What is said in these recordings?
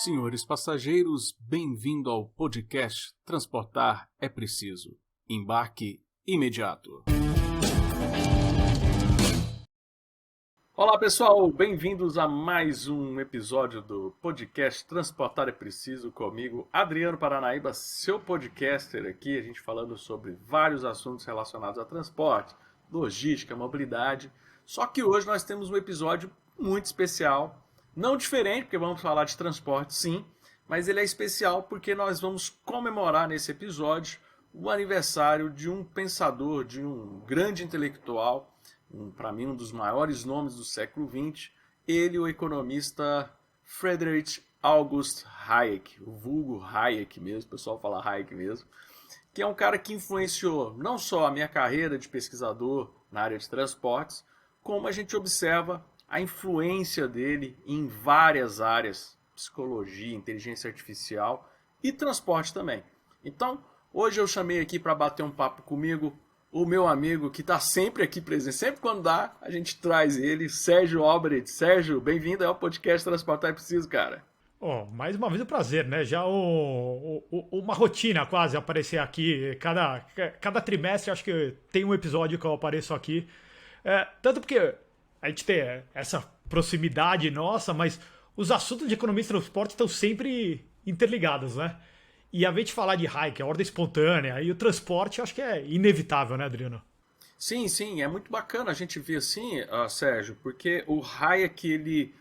Senhores passageiros, bem-vindo ao podcast Transportar é Preciso. Embarque imediato. Olá pessoal, bem-vindos a mais um episódio do podcast Transportar é Preciso comigo, Adriano Paranaíba, seu podcaster aqui, a gente falando sobre vários assuntos relacionados a transporte, logística, mobilidade. Só que hoje nós temos um episódio muito especial. Não diferente, porque vamos falar de transporte sim, mas ele é especial porque nós vamos comemorar nesse episódio o aniversário de um pensador, de um grande intelectual, para mim um dos maiores nomes do século XX, ele, o economista Friedrich August Hayek, o vulgo Hayek mesmo, o pessoal fala Hayek mesmo, que é um cara que influenciou não só a minha carreira de pesquisador na área de transportes, como a gente observa a influência dele em várias áreas, psicologia, inteligência artificial e transporte também. Então, hoje eu chamei aqui para bater um papo comigo o meu amigo que está sempre aqui presente, sempre quando dá, a gente traz ele, Sérgio Albrecht. Sérgio, bem-vindo ao podcast Transportar é Preciso, cara. Mais uma vez um prazer, né? Já uma rotina quase aparecer aqui. Cada trimestre acho que tem um episódio que eu apareço aqui. Tanto porque a gente tem essa proximidade nossa, mas os assuntos de economia e transporte estão sempre interligados, né? E a vez de falar de Hayek, a ordem espontânea e o transporte, acho que é inevitável, né, Adriano? Sim, é muito bacana a gente ver assim, Sérgio, porque o Hayek, ele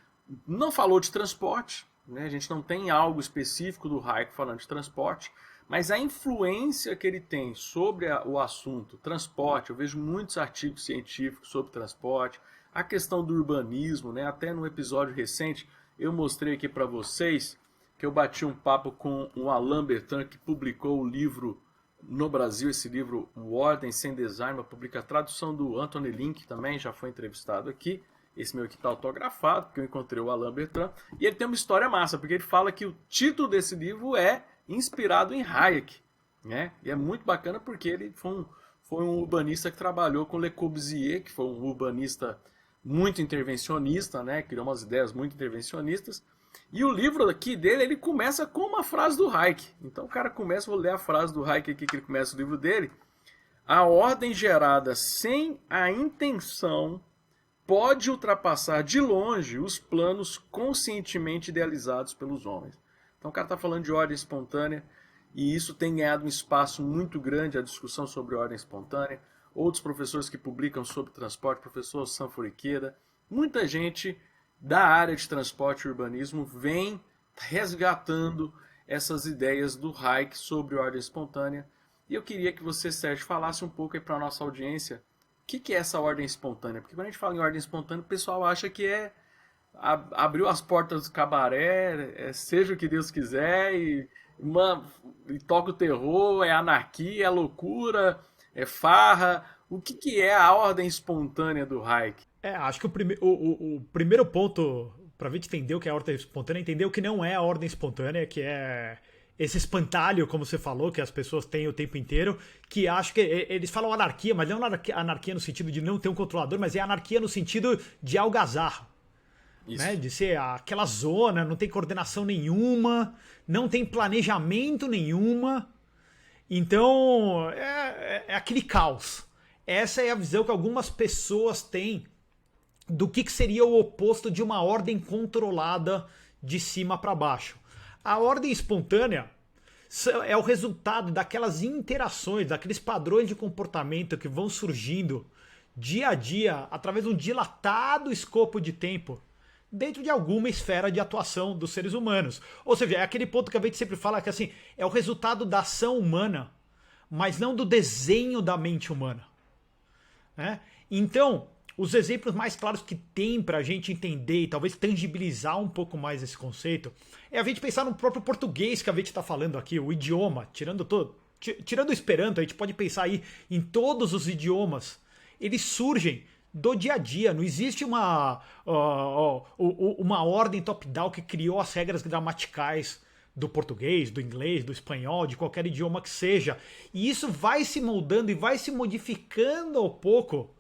não falou de transporte, né? A gente não tem algo específico do Hayek falando de transporte, mas a influência que ele tem sobre o assunto transporte, eu vejo muitos artigos científicos sobre transporte, a questão do urbanismo, né? Até no episódio recente eu mostrei aqui para vocês que eu bati um papo com o Alain Bertrand, que publicou o livro no Brasil, esse livro O Ordem Sem Design, publica a tradução do Anthony Link também, já foi entrevistado aqui. Esse meu aqui está autografado, porque eu encontrei o Alain Bertrand. E ele tem uma história massa, porque ele fala que o título desse livro é inspirado em Hayek, né? E é muito bacana porque ele foi um urbanista que trabalhou com Le Corbusier, que foi um urbanista muito intervencionista, né? Criou umas ideias muito intervencionistas. E o livro aqui dele, ele começa com uma frase do Hayek. Então o cara começa, vou ler a frase do Hayek aqui, que ele começa o livro dele. A ordem gerada sem a intenção pode ultrapassar de longe os planos conscientemente idealizados pelos homens. Então o cara está falando de ordem espontânea, e isso tem ganhado um espaço muito grande, a discussão sobre ordem espontânea. Outros professores que publicam sobre transporte, professor Sanford Ikeda, muita gente da área de transporte e urbanismo vem resgatando essas ideias do Hayek sobre ordem espontânea. E eu queria que você, Sérgio, falasse um pouco aí para a nossa audiência o que é essa ordem espontânea. Porque quando a gente fala em ordem espontânea, o pessoal acha que é abriu as portas do cabaré, seja o que Deus quiser, e toca o terror, é anarquia, é loucura, é farra. O que é a ordem espontânea do Hayek? Acho que o primeiro ponto para a gente entender o que é a ordem espontânea é entender o que não é a ordem espontânea, que é esse espantalho, como você falou, que as pessoas têm o tempo inteiro, que acho que eles falam anarquia, mas não anarquia no sentido de não ter um controlador, mas é anarquia no sentido de algazarra. Né? De ser aquela zona, não tem coordenação nenhuma, não tem planejamento nenhuma. Então, é aquele caos. Essa é a visão que algumas pessoas têm do que seria o oposto de uma ordem controlada de cima para baixo. A ordem espontânea é o resultado daquelas interações, daqueles padrões de comportamento que vão surgindo dia a dia, através de um dilatado escopo de tempo, dentro de alguma esfera de atuação dos seres humanos. Ou seja, é aquele ponto que a gente sempre fala que assim, é o resultado da ação humana, mas não do desenho da mente humana. Né? Então, os exemplos mais claros que tem para a gente entender e talvez tangibilizar um pouco mais esse conceito é a gente pensar no próprio português que a gente está falando aqui, o idioma, tirando o Esperanto, a gente pode pensar aí em todos os idiomas, eles surgem do dia a dia, não existe uma ordem top-down que criou as regras gramaticais do português, do inglês, do espanhol, de qualquer idioma que seja. E isso vai se moldando e vai se modificando ao pouco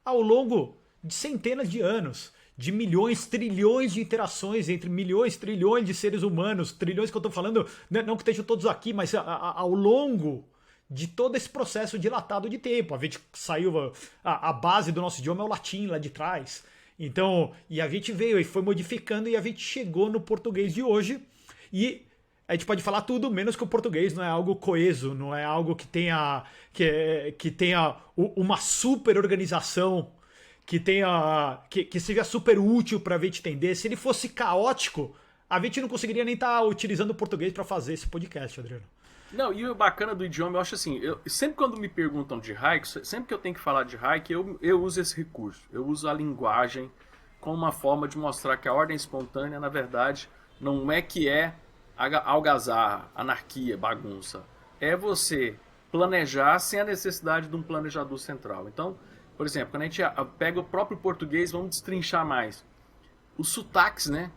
ao longo de centenas de anos, de milhões, trilhões de interações entre milhões, trilhões de seres humanos, trilhões que eu estou falando, não que estejam todos aqui, mas ao longo de todo esse processo dilatado de tempo. A gente saiu, a base do nosso idioma é o latim lá de trás. Então, e a gente veio e foi modificando e a gente chegou no português de hoje. E a gente pode falar tudo, menos que o português não é algo coeso, não é algo que tenha, que tenha uma super organização, que seja super útil para a gente entender. Se ele fosse caótico, a gente não conseguiria nem estar utilizando o português para fazer esse podcast, Adriano. Não, e o bacana do idioma, eu acho assim, sempre quando me perguntam de haiku, sempre que eu tenho que falar de haiku, eu uso esse recurso. Eu uso a linguagem como uma forma de mostrar que a ordem espontânea, na verdade, não é que é algazarra, anarquia, bagunça. É você planejar sem a necessidade de um planejador central. Então, por exemplo, quando a gente pega o próprio português, vamos destrinchar mais. Os sotaques, né?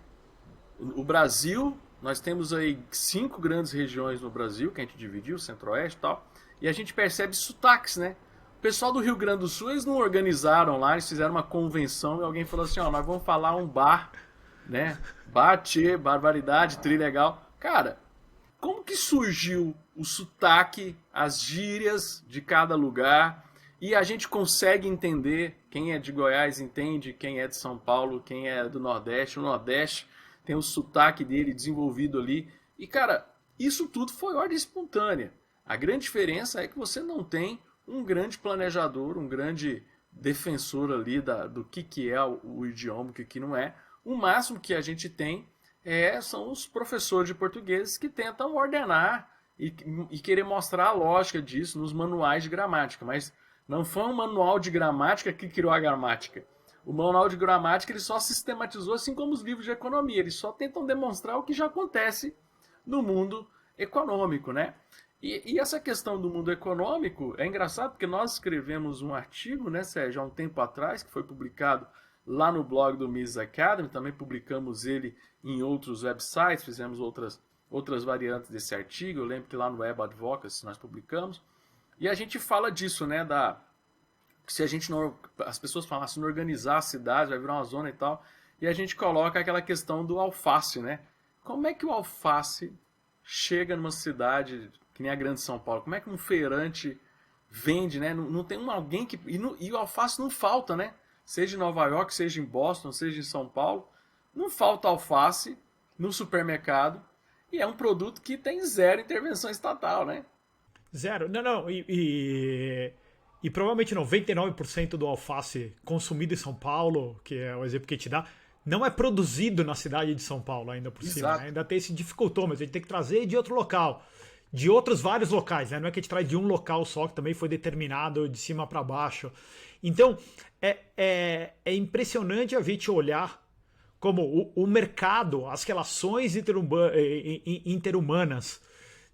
O Brasil, nós temos aí 5 grandes regiões no Brasil, que a gente dividiu, centro-oeste e tal, e a gente percebe sotaques, né? O pessoal do Rio Grande do Sul, eles não organizaram lá, eles fizeram uma convenção e alguém falou assim, ó, nós vamos falar um bar, né? Bate, barbaridade, trilegal. Cara, como que surgiu o sotaque, as gírias de cada lugar, e a gente consegue entender, quem é de Goiás entende, quem é de São Paulo, quem é do Nordeste, o Nordeste tem o sotaque dele desenvolvido ali. E, cara, isso tudo foi ordem espontânea. A grande diferença é que você não tem um grande planejador, um grande defensor ali do que é o idioma, o que não é. O máximo que a gente tem são os professores de português que tentam ordenar e querer mostrar a lógica disso nos manuais de gramática. Mas não foi um manual de gramática que criou a gramática. O manual de gramática ele só sistematizou, assim como os livros de economia. Eles só tentam demonstrar o que já acontece no mundo econômico, né? E essa questão do mundo econômico é engraçado porque nós escrevemos um artigo, né, Sérgio, há um tempo atrás, que foi publicado lá no blog do Mises Academy. Também publicamos ele em outros websites, fizemos outras variantes desse artigo. Eu lembro que lá no Web Advocacy nós publicamos. E a gente fala disso, né, se a gente não, as pessoas falam, se não organizar a cidade, vai virar uma zona e tal, e a gente coloca aquela questão do alface, né? Como é que o alface chega numa cidade que nem a Grande São Paulo? Como é que um feirante vende, né? Não tem alguém que... E o alface não falta, né? Seja em Nova York, seja em Boston, seja em São Paulo, não falta alface no supermercado, e é um produto que tem zero intervenção estatal, né? Zero. Não. E provavelmente 99% do alface consumido em São Paulo, que é o exemplo que a gente dá, não é produzido na cidade de São Paulo ainda por cima. Né? Ainda tem esse dificultômetro, a gente tem que trazer de outro local. De outros vários locais, né? Não é que a gente traz de um local só, que também foi determinado de cima para baixo. Então, é impressionante a gente olhar como o mercado, as relações interhumanas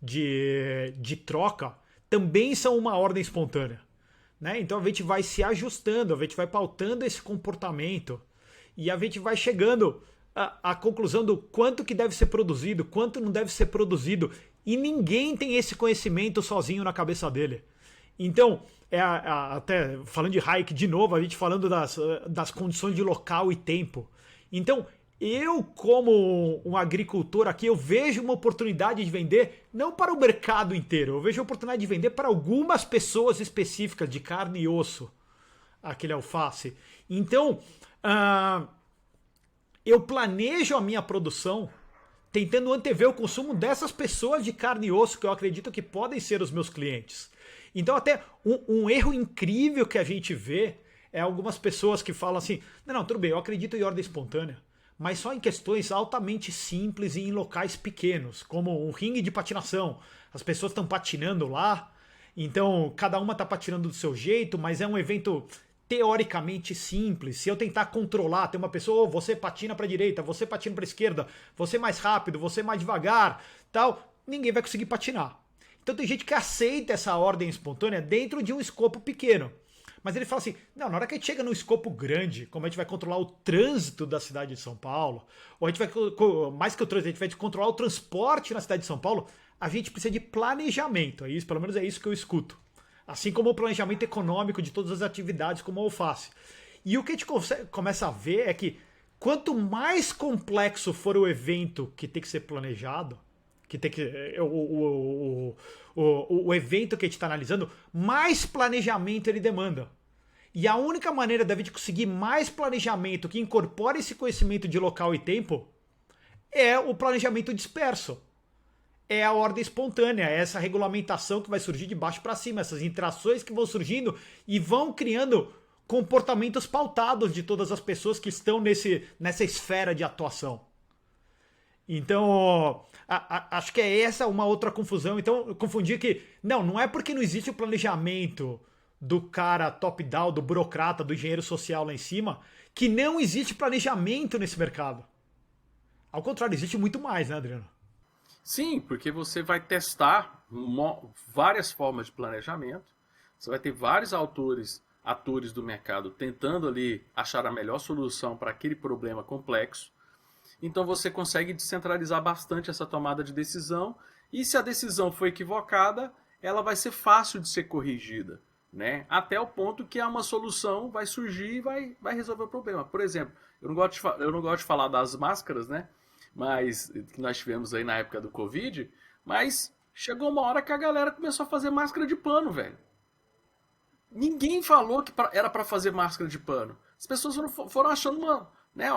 de troca também são uma ordem espontânea. Né? Então a gente vai se ajustando, a gente vai pautando esse comportamento e a gente vai chegando à conclusão do quanto que deve ser produzido, quanto não deve ser produzido. E ninguém tem esse conhecimento sozinho na cabeça dele. Então, até falando de Hayek de novo, a gente falando das condições de local e tempo. Então, eu, como um agricultor aqui, eu vejo uma oportunidade de vender não para o mercado inteiro, eu vejo a oportunidade de vender para algumas pessoas específicas de carne e osso, aquele alface. Então, eu planejo a minha produção tentando antever o consumo dessas pessoas de carne e osso que eu acredito que podem ser os meus clientes. Então, até um erro incrível que a gente vê é algumas pessoas que falam assim, não, tudo bem, eu acredito em ordem espontânea, mas só em questões altamente simples e em locais pequenos, como um ringue de patinação. As pessoas estão patinando lá, então cada uma está patinando do seu jeito, mas é um evento teoricamente simples. Se eu tentar controlar, tem uma pessoa, você patina para a direita, você patina para a esquerda, você mais rápido, você mais devagar, tal, ninguém vai conseguir patinar. Então tem gente que aceita essa ordem espontânea dentro de um escopo pequeno. Mas ele fala assim, não, na hora que a gente chega num escopo grande, como a gente vai controlar o trânsito da cidade de São Paulo, ou a gente vai, mais que o trânsito, a gente vai controlar o transporte na cidade de São Paulo, a gente precisa de planejamento. É isso, pelo menos é isso que eu escuto. Assim como o planejamento econômico de todas as atividades, como a alface. E o que a gente começa a ver é que quanto mais complexo for o evento que tem que ser planejado, que tem que o evento que a gente está analisando, mais planejamento ele demanda. E a única maneira da gente conseguir mais planejamento que incorpore esse conhecimento de local e tempo é o planejamento disperso. É a ordem espontânea, é essa regulamentação que vai surgir de baixo para cima, essas interações que vão surgindo e vão criando comportamentos pautados de todas as pessoas que estão nessa esfera de atuação. Então, acho que é essa uma outra confusão. Então, eu confundi que, não é porque não existe o planejamento do cara top-down, do burocrata, do engenheiro social lá em cima, que não existe planejamento nesse mercado. Ao contrário, existe muito mais, né, Adriano? Sim, porque você vai testar várias formas de planejamento, você vai ter vários atores do mercado tentando ali achar a melhor solução para aquele problema complexo. Então você consegue descentralizar bastante essa tomada de decisão, e se a decisão for equivocada, ela vai ser fácil de ser corrigida, né? Até o ponto que uma solução vai surgir e vai resolver o problema. Por exemplo, eu não gosto de falar das máscaras, né? Mas que nós tivemos aí na época do Covid, mas chegou uma hora que a galera começou a fazer máscara de pano, velho. Ninguém falou que era para fazer máscara de pano. As pessoas foram achando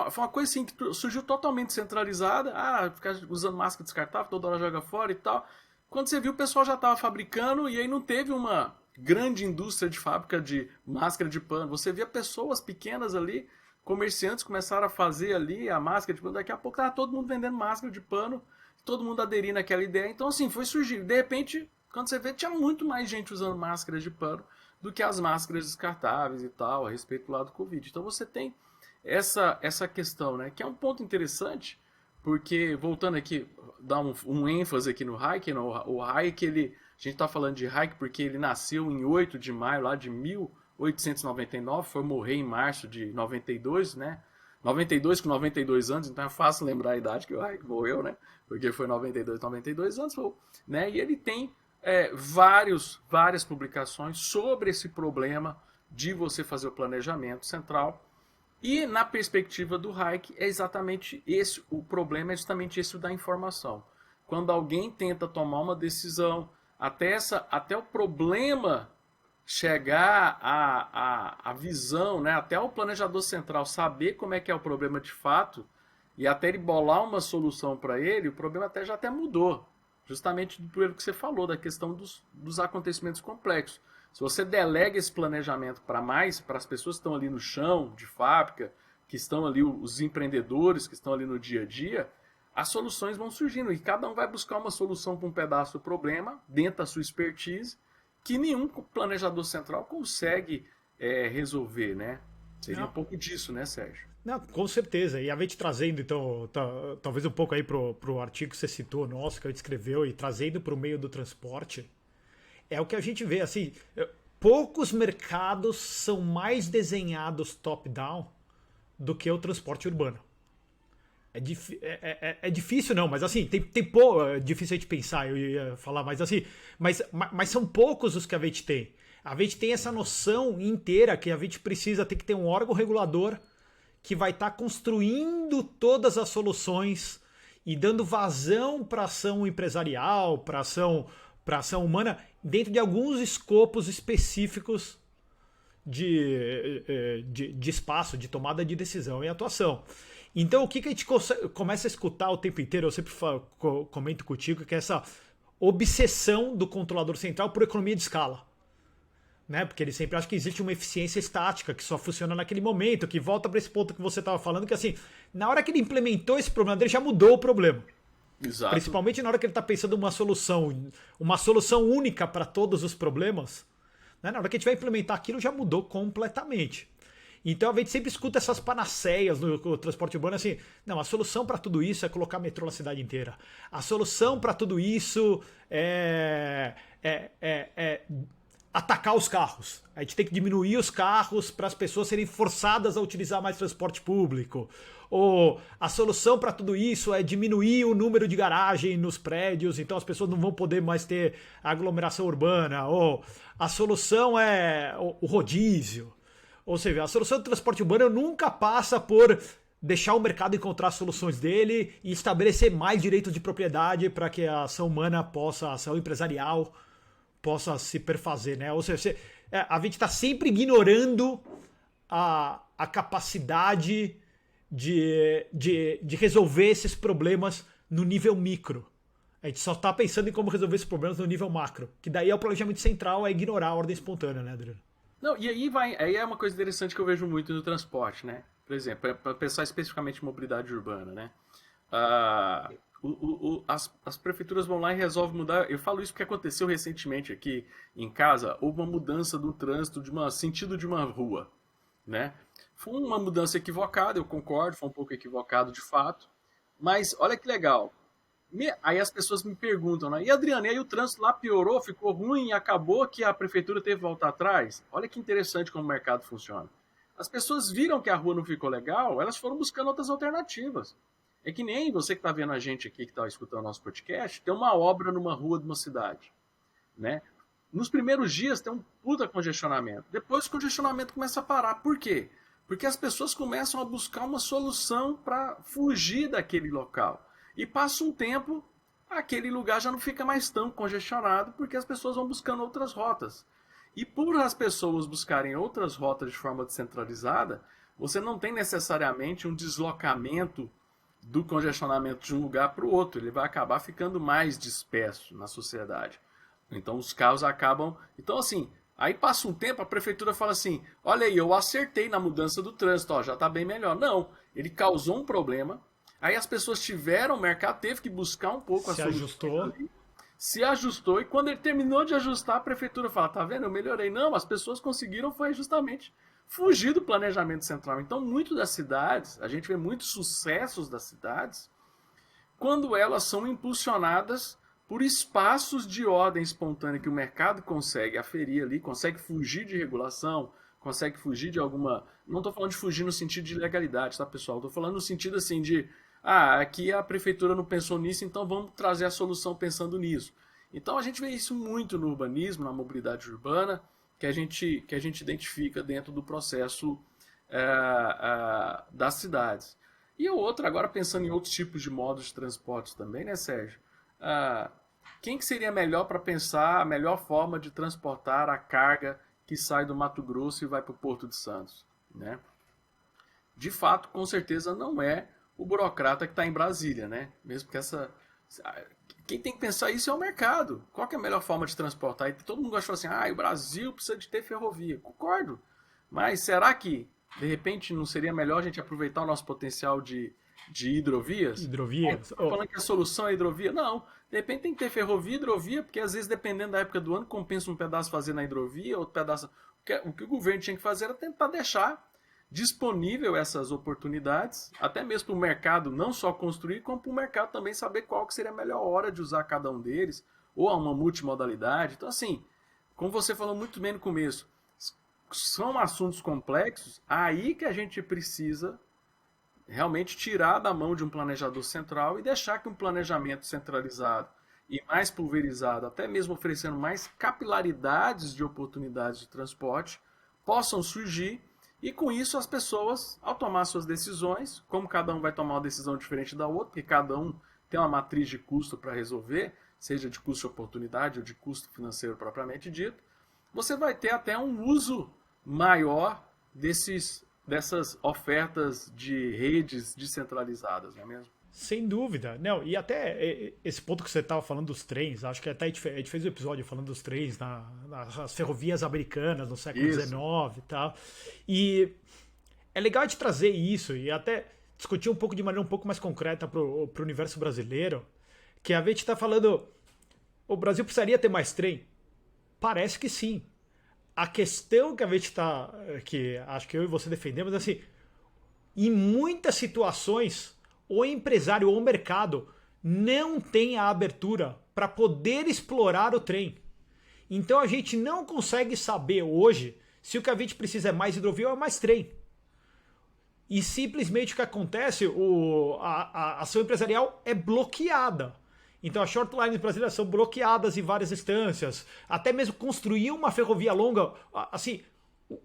foi uma coisa assim que surgiu totalmente centralizada. Ficar usando máscara descartável, toda hora joga fora e tal. Quando você viu, o pessoal já estava fabricando e aí não teve uma grande indústria de fábrica de máscara de pano. Você via pessoas pequenas ali, comerciantes começaram a fazer ali a máscara de pano. Daqui a pouco estava todo mundo vendendo máscara de pano, todo mundo aderindo àquela ideia. Então assim, foi surgir. De repente, quando você vê, tinha muito mais gente usando máscaras de pano do que as máscaras descartáveis e tal, a respeito do lado do Covid. Então você tem essa questão, né, que é um ponto interessante, porque, voltando aqui, dar um ênfase aqui no Hayek, o Hayek, a gente está falando de Hayek porque ele nasceu em 8 de maio lá de 1899, foi morrer em março de 92, né, 92 com 92 anos, então é fácil lembrar a idade que o Hayek morreu, né, porque foi 92 anos, né, e ele tem várias publicações sobre esse problema de você fazer o planejamento central. E na perspectiva do Hayek é exatamente esse, o problema é justamente esse da informação. Quando alguém tenta tomar uma decisão, até o problema chegar à visão, né, até o planejador central saber como é que é o problema de fato, e até ele bolar uma solução para ele, o problema já até mudou. Justamente pelo que você falou, da questão dos acontecimentos complexos. Se você delega esse planejamento para as pessoas que estão ali no chão de fábrica, que estão ali, os empreendedores que estão ali no dia a dia, as soluções vão surgindo. E cada um vai buscar uma solução para um pedaço do problema, dentro da sua expertise, que nenhum planejador central consegue resolver, né? Seria um pouco disso, né, Sérgio? Não, com certeza. E a gente trazendo, então, talvez um pouco aí pro artigo que você citou, nosso, que a gente escreveu, e trazendo para o meio do transporte, é o que a gente vê, assim, poucos mercados são mais desenhados top-down do que o transporte urbano. É difícil não, mas assim, é difícil a gente pensar, eu ia falar, mas assim, mas são poucos os que a gente tem. A gente tem essa noção inteira que a gente precisa ter que ter um órgão regulador que vai estar construindo todas as soluções e dando vazão para ação empresarial, para ação humana, dentro de alguns escopos específicos de espaço, de tomada de decisão e atuação. Então, o que a gente começa a escutar o tempo inteiro, eu sempre comento contigo, que é essa obsessão do controlador central por economia de escala. Né? Porque ele sempre acha que existe uma eficiência estática que só funciona naquele momento, que volta para esse ponto que você estava falando, que assim, na hora que ele implementou esse problema dele, já mudou o problema. Exato. Principalmente na hora que ele está pensando uma solução única para todos os problemas, né? Na hora que a gente vai implementar aquilo, já mudou completamente. Então a gente sempre escuta essas panaceias no transporte urbano, assim, não, a solução para tudo isso é colocar metrô na cidade inteira. A solução para tudo isso é atacar os carros. A gente tem que diminuir os carros para as pessoas serem forçadas a utilizar mais transporte público. Ou a solução para tudo isso é diminuir o número de garagem nos prédios, então as pessoas não vão poder mais ter aglomeração urbana. Ou a solução é o rodízio. Ou seja, a solução do transporte urbano nunca passa por deixar o mercado encontrar as soluções dele e estabelecer mais direitos de propriedade para que a ação humana possa, a ação empresarial possa se perfazer, né? Ou seja, a gente está sempre ignorando a capacidade de resolver esses problemas no nível micro. A gente só está pensando em como resolver esses problemas no nível macro. Que daí é o planejamento central, é ignorar a ordem espontânea, né, Adriano? Não, e aí é uma coisa interessante que eu vejo muito no transporte, né? Por exemplo, para pensar especificamente em mobilidade urbana, né? Ah, as prefeituras vão lá e resolvem mudar. Eu falo isso porque aconteceu recentemente aqui em casa, houve uma mudança do trânsito sentido de uma rua, né? Foi uma mudança equivocada, eu concordo, foi um pouco equivocado de fato, mas olha que legal. Aí as pessoas me perguntam, né? E Adriano, e aí o trânsito lá piorou, ficou ruim e acabou que a prefeitura teve que voltar atrás? Olha que interessante como o mercado funciona. As pessoas viram que a rua não ficou legal, elas foram buscando outras alternativas. É que nem você que está vendo a gente aqui, que está escutando nosso podcast, tem uma obra numa rua de uma cidade, né? Nos primeiros dias tem um puta congestionamento. Depois o congestionamento começa a parar. Por quê? Porque as pessoas começam a buscar uma solução para fugir daquele local. E passa um tempo, aquele lugar já não fica mais tão congestionado, porque as pessoas vão buscando outras rotas. E por as pessoas buscarem outras rotas de forma descentralizada, você não tem necessariamente um deslocamento do congestionamento de um lugar para o outro. Ele vai acabar ficando mais disperso na sociedade. Então os carros acabam... Então assim, aí passa um tempo, a prefeitura fala assim, olha aí, eu acertei na mudança do trânsito, ó, já está bem melhor. Não, ele causou um problema, aí as pessoas tiveram, o mercado teve que buscar um pouco a solução. Se ajustou. Se ajustou, e quando ele terminou de ajustar, a prefeitura fala, tá vendo, eu melhorei. Não, as pessoas conseguiram foi justamente fugir do planejamento central. Então, muito das cidades, a gente vê muitos sucessos das cidades, quando elas são impulsionadas por espaços de ordem espontânea que o mercado consegue aferir ali, consegue fugir de regulação, consegue fugir de alguma... Não estou falando de fugir no sentido de legalidade, tá, pessoal? Estou falando no sentido assim de... aqui a prefeitura não pensou nisso, então vamos trazer a solução pensando nisso. Então a gente vê isso muito no urbanismo, na mobilidade urbana, que a gente identifica dentro do processo das cidades. E o outro, agora pensando em outros tipos de modos de transporte também, né, Sérgio? Quem que seria melhor para pensar a melhor forma de transportar a carga que sai do Mato Grosso e vai para o Porto de Santos, né? De fato, com certeza não é o burocrata que está em Brasília, né? Mesmo que quem tem que pensar isso é o mercado. Qual que é a melhor forma de transportar? E todo mundo achou assim, o Brasil precisa de ter ferrovia. Concordo. Mas será que, de repente, não seria melhor a gente aproveitar o nosso potencial de hidrovias? Hidrovias? Falando que a solução é hidrovia? Não. De repente tem que ter ferrovia e hidrovia, porque às vezes, dependendo da época do ano, compensa um pedaço fazer na hidrovia, outro pedaço... O que o governo tinha que fazer era tentar deixar disponível essas oportunidades, até mesmo para o mercado não só construir, como para o mercado também saber qual que seria a melhor hora de usar cada um deles, ou uma multimodalidade. Então, assim, como você falou muito bem no começo, são assuntos complexos, aí que a gente precisa realmente tirar da mão de um planejador central e deixar que um planejamento centralizado e mais pulverizado, até mesmo oferecendo mais capilaridades de oportunidades de transporte, possam surgir. E com isso as pessoas, ao tomar suas decisões, como cada um vai tomar uma decisão diferente da outra, porque cada um tem uma matriz de custo para resolver, seja de custo de oportunidade ou de custo financeiro propriamente dito, você vai ter até um uso maior dessas ofertas de redes descentralizadas, não é mesmo? Sem dúvida. Não, e até esse ponto que você estava falando dos trens, acho que até a gente fez um episódio falando dos trens nas ferrovias americanas no século XIX e tal. E é legal a gente trazer isso e até discutir um pouco de maneira um pouco mais concreta para o universo brasileiro, que a gente está falando, o Brasil precisaria ter mais trem? Parece que sim. A questão que a gente está, que acho que eu e você defendemos, é assim, em muitas situações o empresário ou o mercado não tem a abertura para poder explorar o trem. Então a gente não consegue saber hoje se o que a gente precisa é mais hidrovia ou é mais trem. E simplesmente o que acontece, a ação empresarial é bloqueada. Então as short lines brasileiras são bloqueadas em várias instâncias. Até mesmo construir uma ferrovia longa, assim,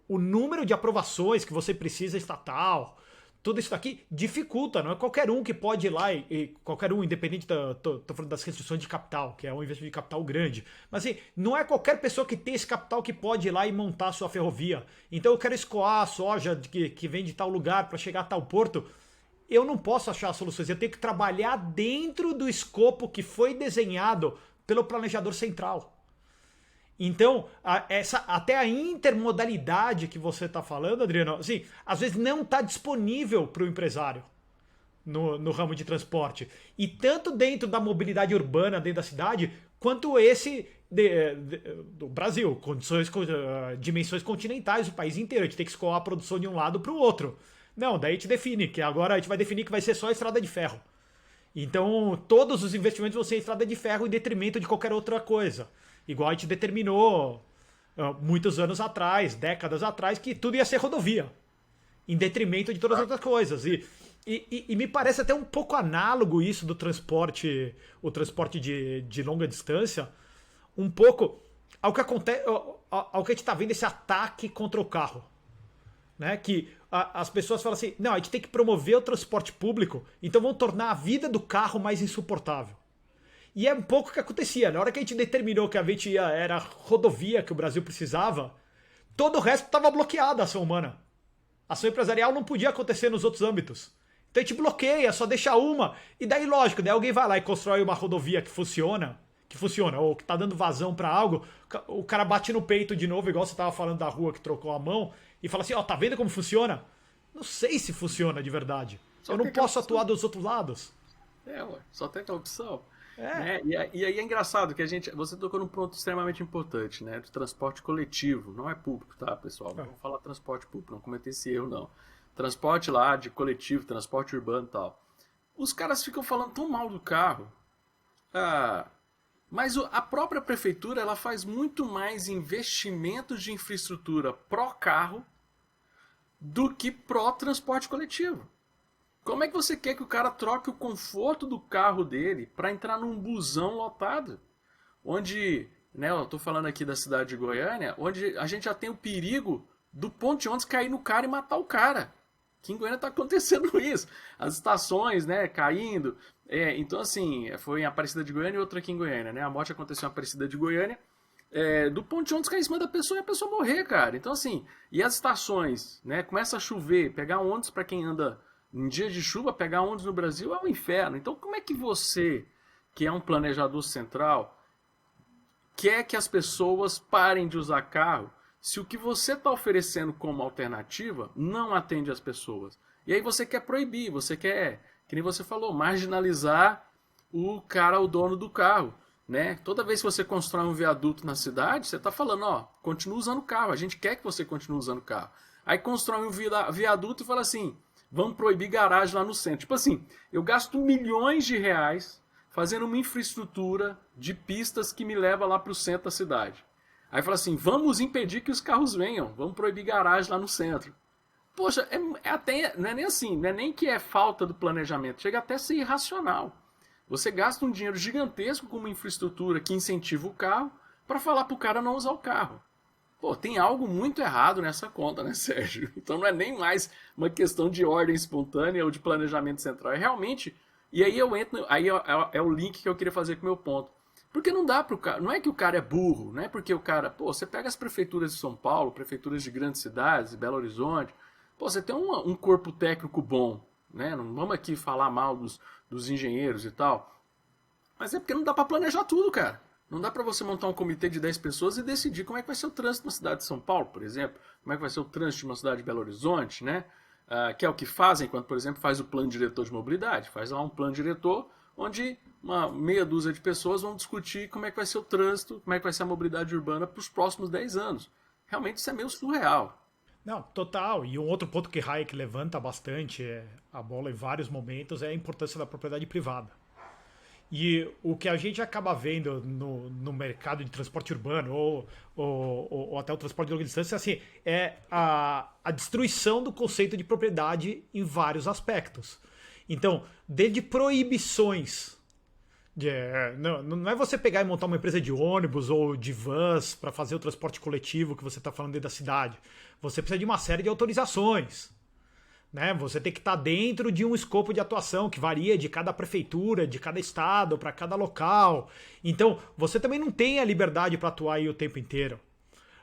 o número de aprovações que você precisa estatal, tudo isso daqui dificulta, não é qualquer um que pode ir lá e qualquer um, independente tô falando das restrições de capital, que é um investimento de capital grande, mas assim, não é qualquer pessoa que tem esse capital que pode ir lá e montar a sua ferrovia. Então eu quero escoar a soja que vem de tal lugar para chegar a tal porto. Eu não posso achar soluções, eu tenho que trabalhar dentro do escopo que foi desenhado pelo planejador central. Então, até a intermodalidade que você está falando, Adriano, assim, às vezes não está disponível para o empresário no ramo de transporte. E tanto dentro da mobilidade urbana, dentro da cidade, quanto esse do Brasil, dimensões continentais, o país inteiro. A gente tem que escoar a produção de um lado para o outro. Não, daí a gente define, que agora a gente vai definir que vai ser só a estrada de ferro. Então, todos os investimentos vão ser estrada de ferro em detrimento de qualquer outra coisa. Igual a gente determinou muitos anos atrás, décadas atrás, que tudo ia ser rodovia, em detrimento de todas as outras coisas. E me parece até um pouco análogo isso do transporte, o transporte de longa distância, um pouco ao que acontece, ao que a gente está vendo esse ataque contra o carro. Né? Que as pessoas falam assim, não, a gente tem que promover o transporte público, então vão tornar a vida do carro mais insuportável. E é um pouco o que acontecia. Na hora que a gente determinou que a gente era rodovia que o Brasil precisava, todo o resto estava bloqueado, a ação humana. A ação empresarial não podia acontecer nos outros âmbitos. Então a gente bloqueia, só deixa uma. E daí, lógico, daí alguém vai lá e constrói uma rodovia que funciona, ou que está dando vazão para algo, o cara bate no peito de novo, igual você estava falando da rua que trocou a mão, e fala assim, ó, tá vendo como funciona? Não sei se funciona de verdade. Eu não posso atuar dos outros lados. Ué, só tem aquela opção. Né? E aí é engraçado que você tocou num ponto extremamente importante, né? Do transporte coletivo, não é público, tá, pessoal? Não vamos falar transporte público, não cometer esse erro, não. Transporte lá de coletivo, transporte urbano e tal. Os caras ficam falando tão mal do carro, mas a própria prefeitura ela faz muito mais investimentos de infraestrutura pró-carro do que pró-transporte coletivo. Como é que você quer que o cara troque o conforto do carro dele para entrar num busão lotado? Onde, né, eu tô falando aqui da cidade de Goiânia, onde a gente já tem o perigo do ponto de ônibus cair no cara e matar o cara. Aqui em Goiânia tá acontecendo isso. As estações, né, caindo. Então, assim, foi em Aparecida de Goiânia e outra aqui em Goiânia, né? A morte aconteceu em Aparecida de Goiânia. Do ponto de ônibus cair em cima da pessoa e a pessoa morrer, cara. Então, assim, e as estações, né? Começa a chover, pegar ônibus para quem anda em dia de chuva, pegar ônibus no Brasil é um inferno. Então, como é que você, que é um planejador central, quer que as pessoas parem de usar carro se o que você está oferecendo como alternativa não atende as pessoas? E aí você quer proibir, você quer, que nem você falou, marginalizar o dono do carro. Né? Toda vez que você constrói um viaduto na cidade, você está falando, ó, continua usando o carro, a gente quer que você continue usando o carro. Aí constrói um viaduto e fala assim, vamos proibir garagem lá no centro. Tipo assim, eu gasto milhões de reais fazendo uma infraestrutura de pistas que me leva lá para o centro da cidade. Aí fala assim, vamos impedir que os carros venham, vamos proibir garagem lá no centro. Poxa, até, não é nem assim, não é nem que é falta do planejamento, chega até a ser irracional. Você gasta um dinheiro gigantesco com uma infraestrutura que incentiva o carro para falar para o cara não usar o carro. Pô, tem algo muito errado nessa conta, né, Sérgio? Então não é nem mais uma questão de ordem espontânea ou de planejamento central. É realmente... E aí eu entro... Aí é o link que eu queria fazer com o meu ponto. Porque não dá para o cara... Não é que o cara é burro, não é porque o cara... Pô, você pega as prefeituras de São Paulo, prefeituras de grandes cidades, Belo Horizonte... Pô, você tem um corpo técnico bom, né? Não vamos aqui falar mal dos engenheiros e tal. Mas é porque não dá para planejar tudo, cara. Não dá para você montar um comitê de 10 pessoas e decidir como é que vai ser o trânsito na cidade de São Paulo, por exemplo. Como é que vai ser o trânsito de uma cidade de Belo Horizonte, né? Que é o que fazem quando, por exemplo, faz o plano diretor de mobilidade. Faz lá um plano diretor onde uma meia dúzia de pessoas vão discutir como é que vai ser o trânsito, como é que vai ser a mobilidade urbana para os próximos 10 anos. Realmente isso é meio surreal. Não, total. E um outro ponto que Hayek levanta bastante a bola em vários momentos é a importância da propriedade privada. E o que a gente acaba vendo no mercado de transporte urbano ou até o transporte de longa distância assim, é a destruição do conceito de propriedade em vários aspectos. Então, desde proibições. Não é você pegar e montar uma empresa de ônibus ou de vans para fazer o transporte coletivo que você está falando dentro da cidade. Você precisa de uma série de autorizações. né? Você tem que estar dentro de um escopo de atuação que varia de cada prefeitura, de cada estado, para cada local. Então, você também não tem a liberdade para atuar aí o tempo inteiro.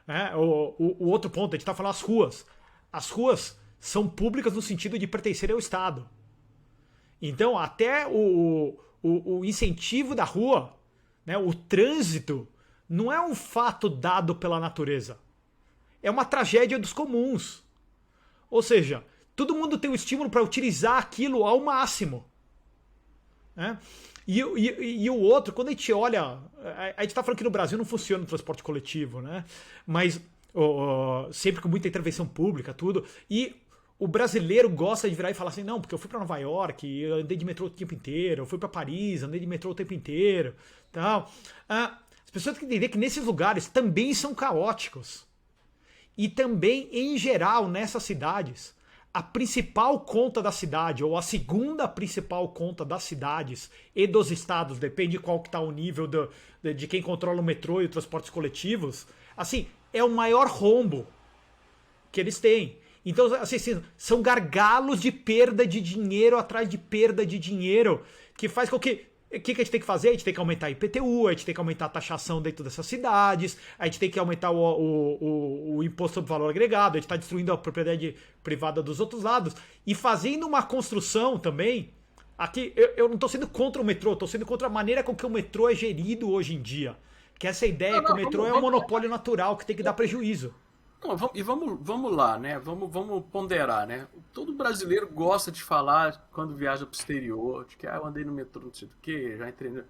Né? O outro ponto, a gente está falando das ruas. As ruas são públicas no sentido de pertencer ao Estado. Então, até o incentivo da rua, né, o trânsito, não é um fato dado pela natureza. É uma tragédia dos comuns. Ou seja, todo mundo tem um estímulo para utilizar aquilo ao máximo. Né? E o outro, quando a gente olha... A gente está falando que no Brasil não funciona o transporte coletivo, né? Mas sempre com muita intervenção pública, tudo. E o brasileiro gosta de virar e falar assim, não, porque eu fui para Nova York, eu andei de metrô o tempo inteiro, eu fui para Paris, andei de metrô o tempo inteiro. Tal. As pessoas têm que entender que nesses lugares também são caóticos. E também, em geral, nessas cidades, a principal conta da cidade, ou a segunda principal conta das cidades e dos estados, depende de qual que está o nível de quem controla o metrô e os transportes coletivos, assim, é o maior rombo que eles têm. Então, assim, são gargalos de perda de dinheiro atrás de perda de dinheiro, que faz com que... O que a gente tem que fazer? A gente tem que aumentar a IPTU, a gente tem que aumentar a taxação dentro dessas cidades, a gente tem que aumentar o imposto sobre valor agregado, a gente está destruindo a propriedade privada dos outros lados e fazendo uma construção também. Aqui, eu não estou sendo contra o metrô, estou sendo contra a maneira com que o metrô é gerido hoje em dia. Que essa ideia que o metrô é um monopólio natural que tem que dar prejuízo. Não, vamos lá, né? Vamos ponderar, né? Todo brasileiro gosta de falar quando viaja pro exterior, de que eu andei no metrô, não sei do que, já entrei no...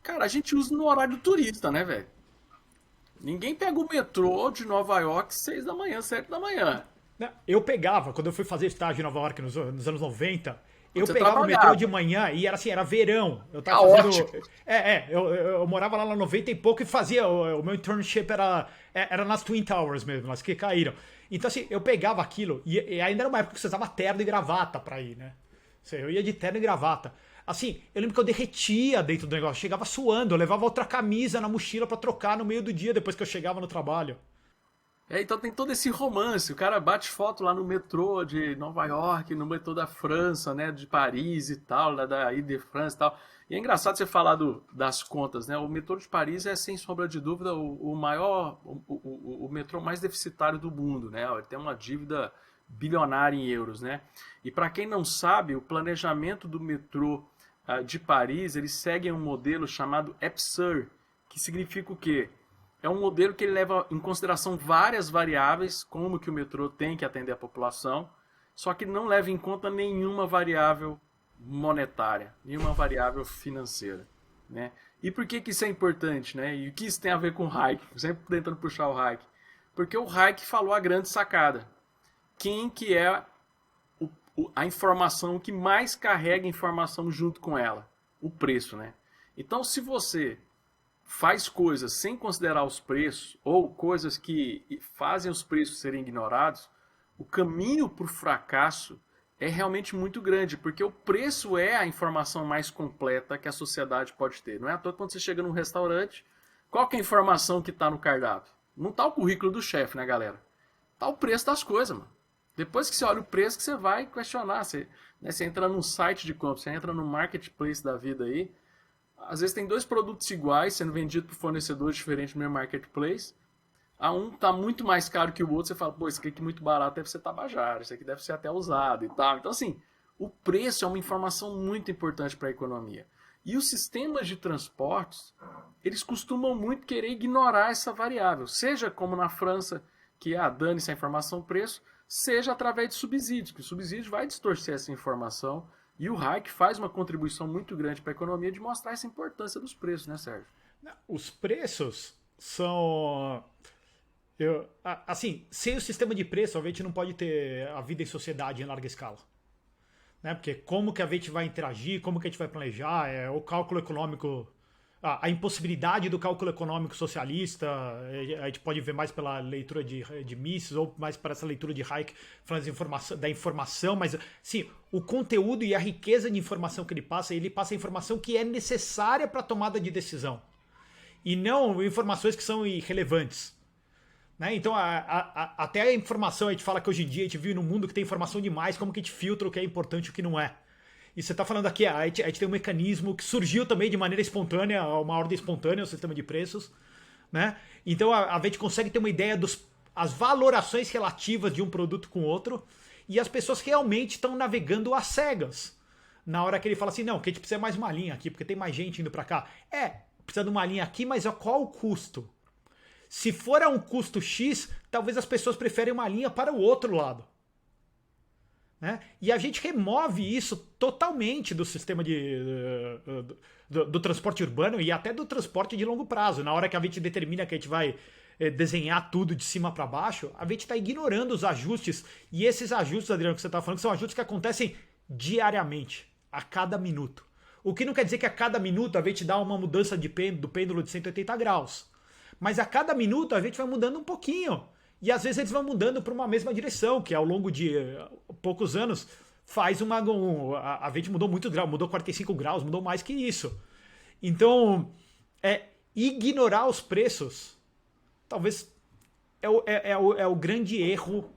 Cara, a gente usa no horário do turista, né, velho? Ninguém pega o metrô de Nova York 6 da manhã, 7 da manhã. Eu pegava, quando eu fui fazer estágio em Nova York nos anos 90, eu Você pegava o metrô trabalhava. de manhã e era assim, era verão. Eu tava Caótico. fazendo. Eu morava lá na 90 e pouco e fazia. O meu internship era nas Twin Towers mesmo, nas que caíram. Então, assim, eu pegava aquilo, e ainda era uma época que você usava terno e gravata pra ir, né? Eu ia de terno e gravata. Assim, eu lembro que eu derretia dentro do negócio, chegava suando, eu levava outra camisa na mochila pra trocar no meio do dia depois que eu chegava no trabalho. Então tem todo esse romance. O cara bate foto lá no metrô de Nova York, no metrô da França, né? De Paris e tal, lá da Ile de France e tal. E é engraçado você falar das contas, né? O metrô de Paris é, sem sombra de dúvida, o maior, o metrô mais deficitário do mundo, né? Ele tem uma dívida bilionária em euros, né? E para quem não sabe, o planejamento do metrô de Paris, ele segue um modelo chamado EPSUR, que significa o quê? É um modelo que ele leva em consideração várias variáveis, como que o metrô tem que atender a população, só que não leva em conta nenhuma variável monetária, nenhuma variável financeira, né? E por que isso é importante, né? E o que isso tem a ver com o Hayek? Sempre tentando puxar o Hayek. Porque o Hayek falou a grande sacada. Quem que é a informação que mais carrega informação junto com ela? O preço, né? Então, se você faz coisas sem considerar os preços ou coisas que fazem os preços serem ignorados, o caminho para o fracasso é realmente muito grande, porque o preço é a informação mais completa que a sociedade pode ter. Não é à toa que quando você chega num restaurante, qual que é a informação que está no cardápio? Não está o currículo do chefe, né, galera? Está o preço das coisas, mano. Depois que você olha o preço, que você vai questionar. Você entra num site de compra, você entra no marketplace da vida aí, às vezes tem dois produtos iguais sendo vendidos por fornecedores diferentes no mesmo marketplace. Um está muito mais caro que o outro, você fala, pô, esse aqui é muito barato, deve ser Tabajara, esse aqui deve ser até usado e tal. Então, assim, o preço é uma informação muito importante para a economia. E os sistemas de transportes, eles costumam muito querer ignorar essa variável, seja como na França, que dane-se a informação preço, seja através de subsídios, que o subsídio vai distorcer essa informação. E o Hayek faz uma contribuição muito grande para a economia de mostrar essa importância dos preços, né, Sérgio? Os preços são... assim, sem o sistema de preço, a gente não pode ter a vida em sociedade em larga escala. Né? Porque como que a gente vai interagir, como que a gente vai planejar, o cálculo econômico... A impossibilidade do cálculo econômico socialista, a gente pode ver mais pela leitura de Mises ou mais para essa leitura de Hayek falando da informação, mas sim, o conteúdo e a riqueza de informação que ele passa a informação que é necessária para a tomada de decisão e não informações que são irrelevantes. Né? Então, até a informação, a gente fala que hoje em dia a gente vive num mundo que tem informação demais, como que a gente filtra o que é importante e o que não é. E você está falando aqui, a gente tem um mecanismo que surgiu também de maneira espontânea, uma ordem espontânea, o sistema de preços. Né? Então, a gente consegue ter uma ideia as valorações relativas de um produto com outro, e as pessoas realmente estão navegando às cegas. Na hora que ele fala assim, não, que a gente precisa mais uma linha aqui, porque tem mais gente indo para cá. Precisa de uma linha aqui, mas qual o custo? Se for a um custo X, talvez as pessoas preferem uma linha para o outro lado. Né? E a gente remove isso totalmente do sistema do transporte urbano e até do transporte de longo prazo. Na hora que a gente determina que a gente vai desenhar tudo de cima para baixo, a gente está ignorando os ajustes. E esses ajustes, Adriano, que você está falando, são ajustes que acontecem diariamente, a cada minuto. O que não quer dizer que a cada minuto a gente dá uma mudança do pêndulo de 180 graus. Mas a cada minuto a gente vai mudando um pouquinho. E às vezes eles vão mudando para uma mesma direção, que ao longo de poucos anos faz a gente mudou muito grau, mudou 45 graus, mudou mais que isso. Então, ignorar os preços talvez é o grande erro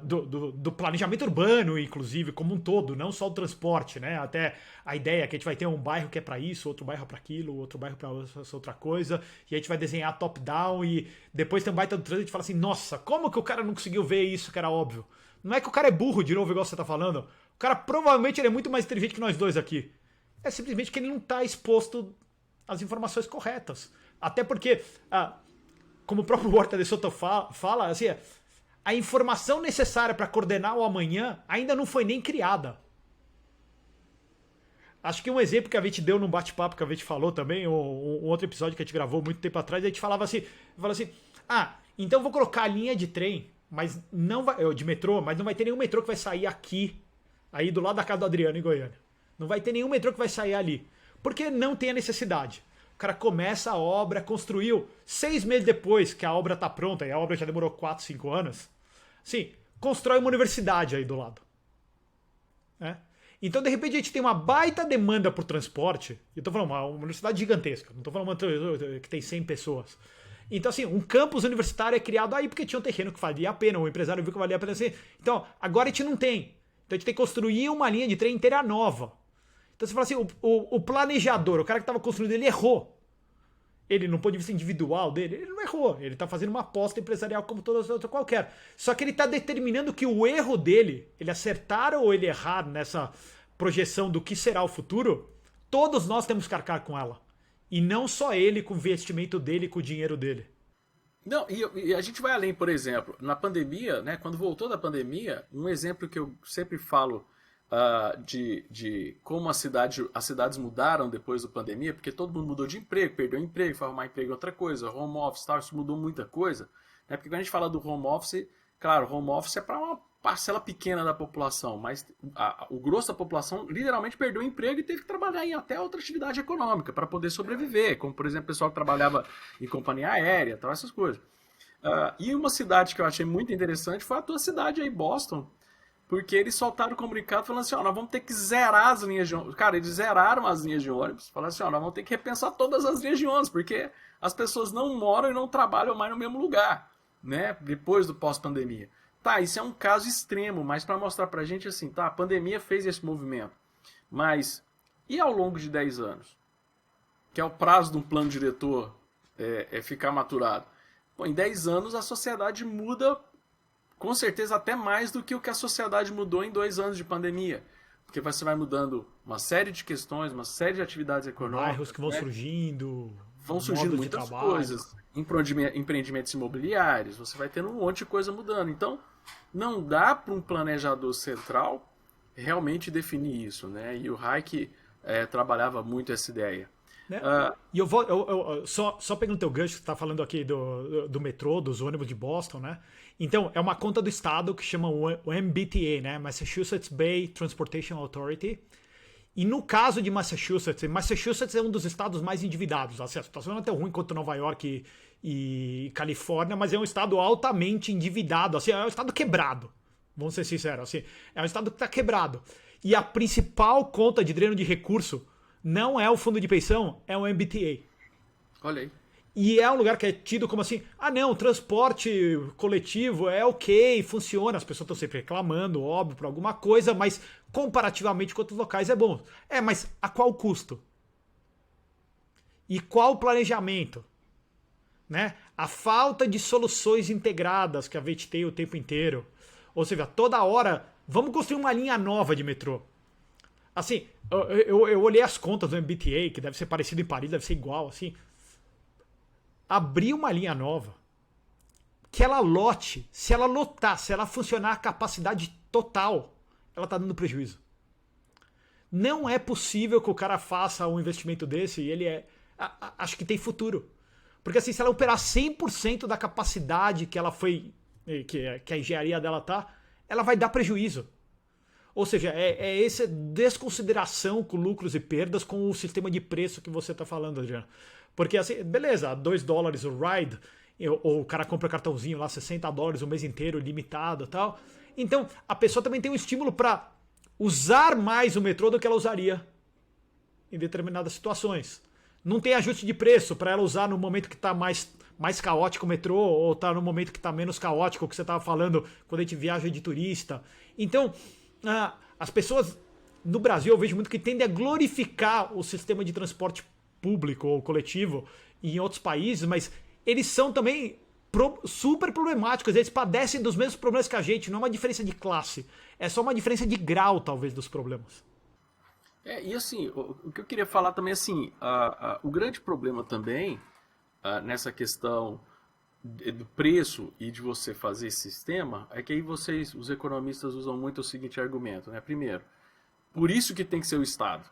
do planejamento urbano, inclusive, como um todo, não só o transporte, né? Até a ideia que a gente vai ter um bairro que é para isso, outro bairro para aquilo, outro bairro para outra coisa, e a gente vai desenhar top-down, e depois tem um baita do trânsito e fala assim, nossa, como que o cara não conseguiu ver isso que era óbvio? Não é que o cara é burro, de novo, igual você tá falando. O cara provavelmente ele é muito mais inteligente que nós dois aqui. É simplesmente que ele não está exposto às informações corretas. Até porque, como o próprio Horta de Soto fala assim, a informação necessária para coordenar o amanhã ainda não foi nem criada. Acho que um exemplo que a gente deu num bate-papo que a gente falou também, um outro episódio que a gente gravou muito tempo atrás, a gente falava assim, então vou colocar a linha de trem, mas não vai, de metrô, mas não vai ter nenhum metrô que vai sair aqui, aí do lado da casa do Adriano em Goiânia. Não vai ter nenhum metrô que vai sair ali, porque não tem a necessidade. O cara começa a obra, construiu 6 meses depois que a obra tá pronta, e a obra já demorou 4, 5 anos, sim, constrói uma universidade aí do lado. Né? Então, de repente, a gente tem uma baita demanda por transporte. Eu tô falando uma universidade gigantesca, não tô falando uma que tem 100 pessoas. Então, assim, um campus universitário é criado aí porque tinha um terreno que valia a pena, o empresário viu que valia a pena. Assim. Então, agora a gente não tem. Então, a gente tem que construir uma linha de trem inteira nova. Então, você fala assim, o planejador, o cara que estava construindo, ele errou. Ele, no ponto de vista individual dele, ele não errou. Ele está fazendo uma aposta empresarial como toda outra qualquer. Só que ele está determinando que o erro dele, ele acertar ou ele errar nessa projeção do que será o futuro, todos nós temos que arcar com ela. E não só ele com o investimento dele, com o dinheiro dele. Não, e a gente vai além, por exemplo, na pandemia, né, quando voltou da pandemia, um exemplo que eu sempre falo de como as cidades mudaram depois da pandemia, porque todo mundo mudou de emprego, perdeu emprego, foi arrumar emprego em outra coisa, home office, tal, isso mudou muita coisa. Né? Porque quando a gente fala do home office, claro, home office é para uma parcela pequena da população, mas o grosso da população literalmente perdeu o emprego e teve que trabalhar em até outra atividade econômica para poder sobreviver, como por exemplo o pessoal que trabalhava em companhia aérea, tal, essas coisas. E uma cidade que eu achei muito interessante foi a tua cidade aí, Boston, porque eles soltaram o comunicado falando assim, nós vamos ter que zerar as linhas de ônibus. Cara, eles zeraram as linhas de ônibus, falaram assim, nós vamos ter que repensar todas as linhas de ônibus, porque as pessoas não moram e não trabalham mais no mesmo lugar, né, depois do pós-pandemia. Tá, isso é um caso extremo, mas para mostrar pra gente assim, tá, a pandemia fez esse movimento, mas e ao longo de 10 anos? Que é o prazo de um plano diretor ficar maturado. Pô, em 10 anos a sociedade muda com certeza até mais do que o que a sociedade mudou em 2 anos de pandemia. Porque você vai mudando uma série de questões, uma série de atividades econômicas. Bairros que vão surgindo. Vão surgindo muitas coisas. Empreendimentos imobiliários, você vai tendo um monte de coisa mudando. Então, não dá para um planejador central realmente definir isso. Né? E o Hayek trabalhava muito essa ideia. Né? E só pegando o teu gancho, que você está falando aqui do metrô, dos ônibus de Boston, né? Então, é uma conta do estado que chama o MBTA, né? Massachusetts Bay Transportation Authority. E no caso de Massachusetts é um dos estados mais endividados. Assim, a situação não é tão ruim quanto Nova York e Califórnia, mas é um estado altamente endividado. Assim, é um estado quebrado, vamos ser sinceros. Assim, é um estado que está quebrado. E a principal conta de dreno de recurso não é o fundo de pensão, é o MBTA. Olha aí. E é um lugar que é tido como assim, ah não, transporte coletivo é ok, funciona, as pessoas estão sempre reclamando, óbvio, por alguma coisa, mas comparativamente com outros locais é bom. É, mas a qual custo? E qual planejamento? Né? A falta de soluções integradas que a gente tem o tempo inteiro. Ou seja, toda hora, vamos construir uma linha nova de metrô. Assim, eu olhei as contas do MBTA, que deve ser parecido em Paris, deve ser igual, assim. Abrir uma linha nova, que ela lote, se ela lotar, se ela funcionar a capacidade total, ela está dando prejuízo. Não é possível que o cara faça um investimento desse e ele é. Acho que tem futuro. Porque assim, se ela operar 100% da capacidade que ela foi. Que a engenharia dela tá, ela vai dar prejuízo. Ou seja, é essa desconsideração com lucros e perdas com o sistema de preço que você está falando, Adriano. Porque assim, beleza, $2 o ride, ou o cara compra cartãozinho lá, $60 o mês inteiro, limitado e tal. Então, a pessoa também tem um estímulo para usar mais o metrô do que ela usaria em determinadas situações. Não tem ajuste de preço para ela usar no momento que está mais caótico o metrô, ou tá no momento que está menos caótico, o que você estava falando quando a gente viaja de turista. Então, as pessoas no Brasil eu vejo muito que tendem a glorificar o sistema de transporte público ou coletivo em outros países, mas eles são também super problemáticos, eles padecem dos mesmos problemas que a gente, não é uma diferença de classe, é só uma diferença de grau, talvez, dos problemas. E assim, o que eu queria falar também, assim, o grande problema também, nessa questão do preço e de você fazer esse sistema, é que aí vocês, os economistas, usam muito o seguinte argumento, né? Primeiro, por isso que tem que ser o Estado.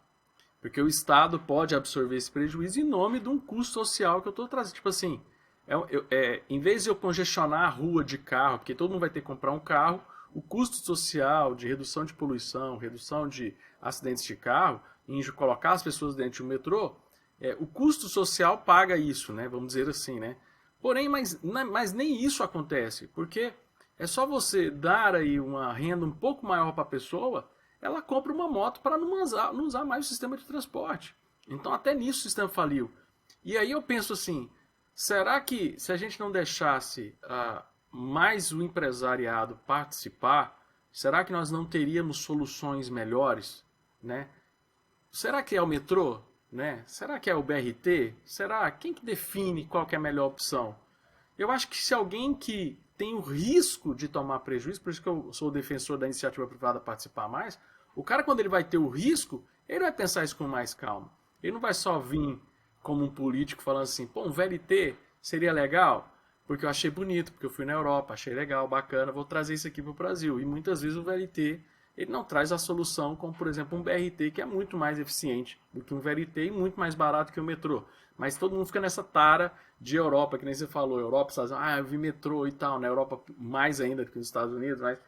Porque o Estado pode absorver esse prejuízo em nome de um custo social que eu estou trazendo. Tipo assim, em vez de eu congestionar a rua de carro, porque todo mundo vai ter que comprar um carro, o custo social de redução de poluição, redução de acidentes de carro, em colocar as pessoas dentro de um metrô, o custo social paga isso, né? Vamos dizer assim, né? Porém, mas nem isso acontece, porque é só você dar aí uma renda um pouco maior para a pessoa, ela compra uma moto para não usar mais o sistema de transporte. Então até nisso o sistema faliu. E aí eu penso assim, será que se a gente não deixasse mais o empresariado participar, será que nós não teríamos soluções melhores, né? Será que é o metrô, né? Será que é o BRT? Será? Quem que define qual que é a melhor opção? Eu acho que se alguém que tem o risco de tomar prejuízo, por isso que eu sou o defensor da iniciativa privada participar mais, o cara quando ele vai ter o risco, ele vai pensar isso com mais calma. Ele não vai só vir como um político falando assim, pô, um VLT seria legal? Porque eu achei bonito, porque eu fui na Europa, achei legal, bacana, vou trazer isso aqui para o Brasil. E muitas vezes o VLT ele não traz a solução como, por exemplo, um BRT, que é muito mais eficiente do que um VLT e muito mais barato que o metrô. Mas todo mundo fica nessa tara de Europa, que nem você falou, Europa, Estados Unidos, eu vi metrô e tal, na Europa mais ainda do que nos Estados Unidos, mas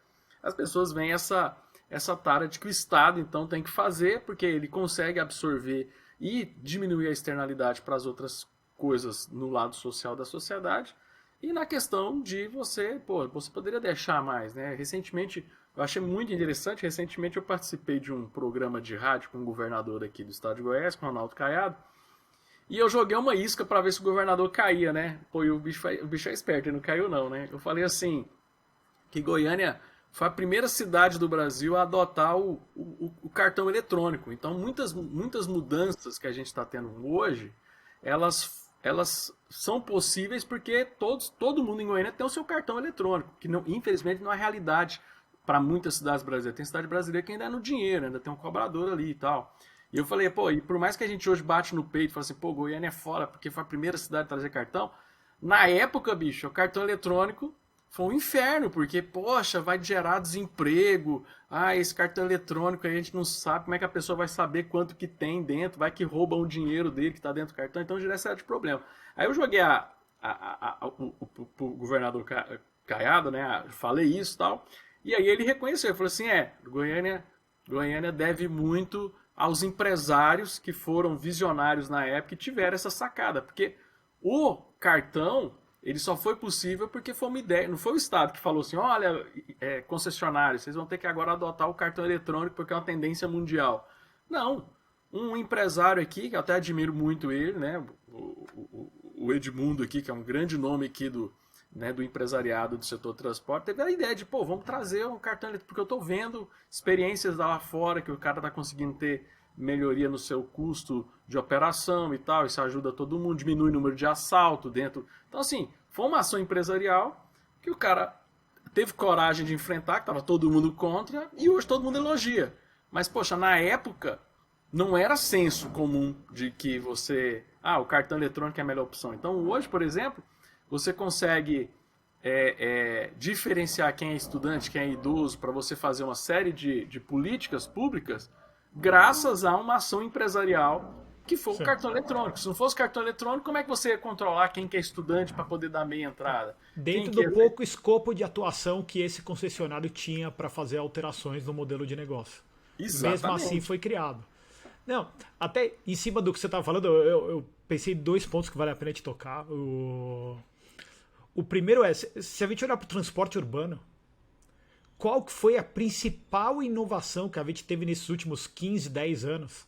as pessoas veem essa tara de que o Estado, então, tem que fazer, porque ele consegue absorver e diminuir a externalidade para as outras coisas no lado social da sociedade, e na questão de você poderia deixar mais, né? Recentemente, eu achei muito interessante, recentemente eu participei de um programa de rádio com um governador aqui do estado de Goiás, com o Ronaldo Caiado, e eu joguei uma isca para ver se o governador caía, né? Pô, e o bicho é esperto, ele não caiu não, né? Eu falei assim, que Goiânia foi a primeira cidade do Brasil a adotar o cartão eletrônico. Então, muitas mudanças que a gente está tendo hoje, elas são possíveis porque todo mundo em Goiânia tem o seu cartão eletrônico, que não, infelizmente não é realidade para muitas cidades brasileiras. Tem cidade brasileira que ainda é no dinheiro, ainda tem um cobrador ali e tal. E eu falei, pô, e por mais que a gente hoje bate no peito e fala assim, pô, Goiânia é fora porque foi a primeira cidade a trazer cartão, na época, bicho, o cartão eletrônico foi um inferno, porque, poxa, vai gerar desemprego, esse cartão eletrônico aí a gente não sabe como é que a pessoa vai saber quanto que tem dentro, vai que roubam o dinheiro dele que está dentro do cartão, então gera série de problema. Aí eu joguei o governador Caiado, né, falei isso e tal, e aí ele reconheceu, falou assim, Goiânia deve muito aos empresários que foram visionários na época e tiveram essa sacada, porque o cartão ele só foi possível porque foi uma ideia, não foi o Estado que falou assim, olha, concessionários, vocês vão ter que agora adotar o cartão eletrônico porque é uma tendência mundial. Não, um empresário aqui, que eu até admiro muito ele, né, o Edmundo aqui, que é um grande nome aqui do empresariado do setor transporte, teve a ideia de, pô, vamos trazer um cartão eletrônico, porque eu estou vendo experiências lá fora que o cara está conseguindo ter melhoria no seu custo de operação e tal, isso ajuda todo mundo, diminui o número de assalto dentro. Então, assim, foi uma ação empresarial que o cara teve coragem de enfrentar, que estava todo mundo contra, e hoje todo mundo elogia. Mas, poxa, na época, não era senso comum de que você... o cartão eletrônico é a melhor opção. Então, hoje, por exemplo, você consegue diferenciar quem é estudante, quem é idoso, para você fazer uma série de políticas públicas, graças a uma ação empresarial que foi o cartão eletrônico. Se não fosse cartão eletrônico, como é que você ia controlar quem que é estudante para poder dar meia entrada? Dentro do pouco escopo de atuação que esse concessionário tinha para fazer alterações no modelo de negócio. Exatamente. Mesmo assim foi criado. Não, até em cima do que você estava falando, eu pensei em 2 pontos que vale a pena te tocar. O primeiro é, se a gente olhar para o transporte urbano, qual que foi a principal inovação que a gente teve nesses últimos 15, 10 anos?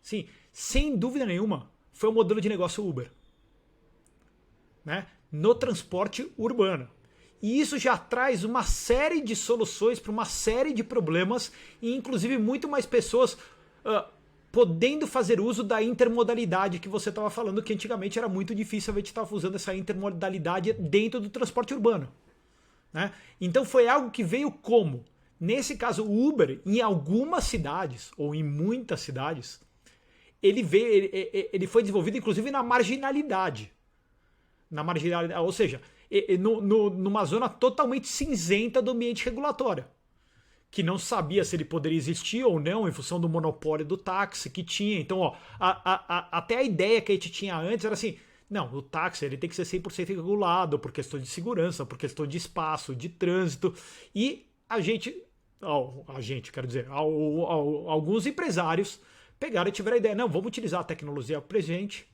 Sim, sem dúvida nenhuma, foi o modelo de negócio Uber. Né? No transporte urbano. E isso já traz uma série de soluções para uma série de problemas e inclusive muito mais pessoas podendo fazer uso da intermodalidade que você estava falando, que antigamente era muito difícil a gente estar usando essa intermodalidade dentro do transporte urbano. Né? Então foi algo que veio como? Nesse caso, o Uber, em algumas cidades, ou em muitas cidades, ele foi desenvolvido inclusive na marginalidade. Ou seja, numa zona totalmente cinzenta do ambiente regulatório, que não sabia se ele poderia existir ou não em função do monopólio do táxi que tinha. Então, até a ideia que a gente tinha antes era assim, não, o táxi ele tem que ser 100% regulado por questão de segurança, por questão de espaço, de trânsito. E alguns empresários pegaram e tiveram a ideia, não, vamos utilizar a tecnologia presente,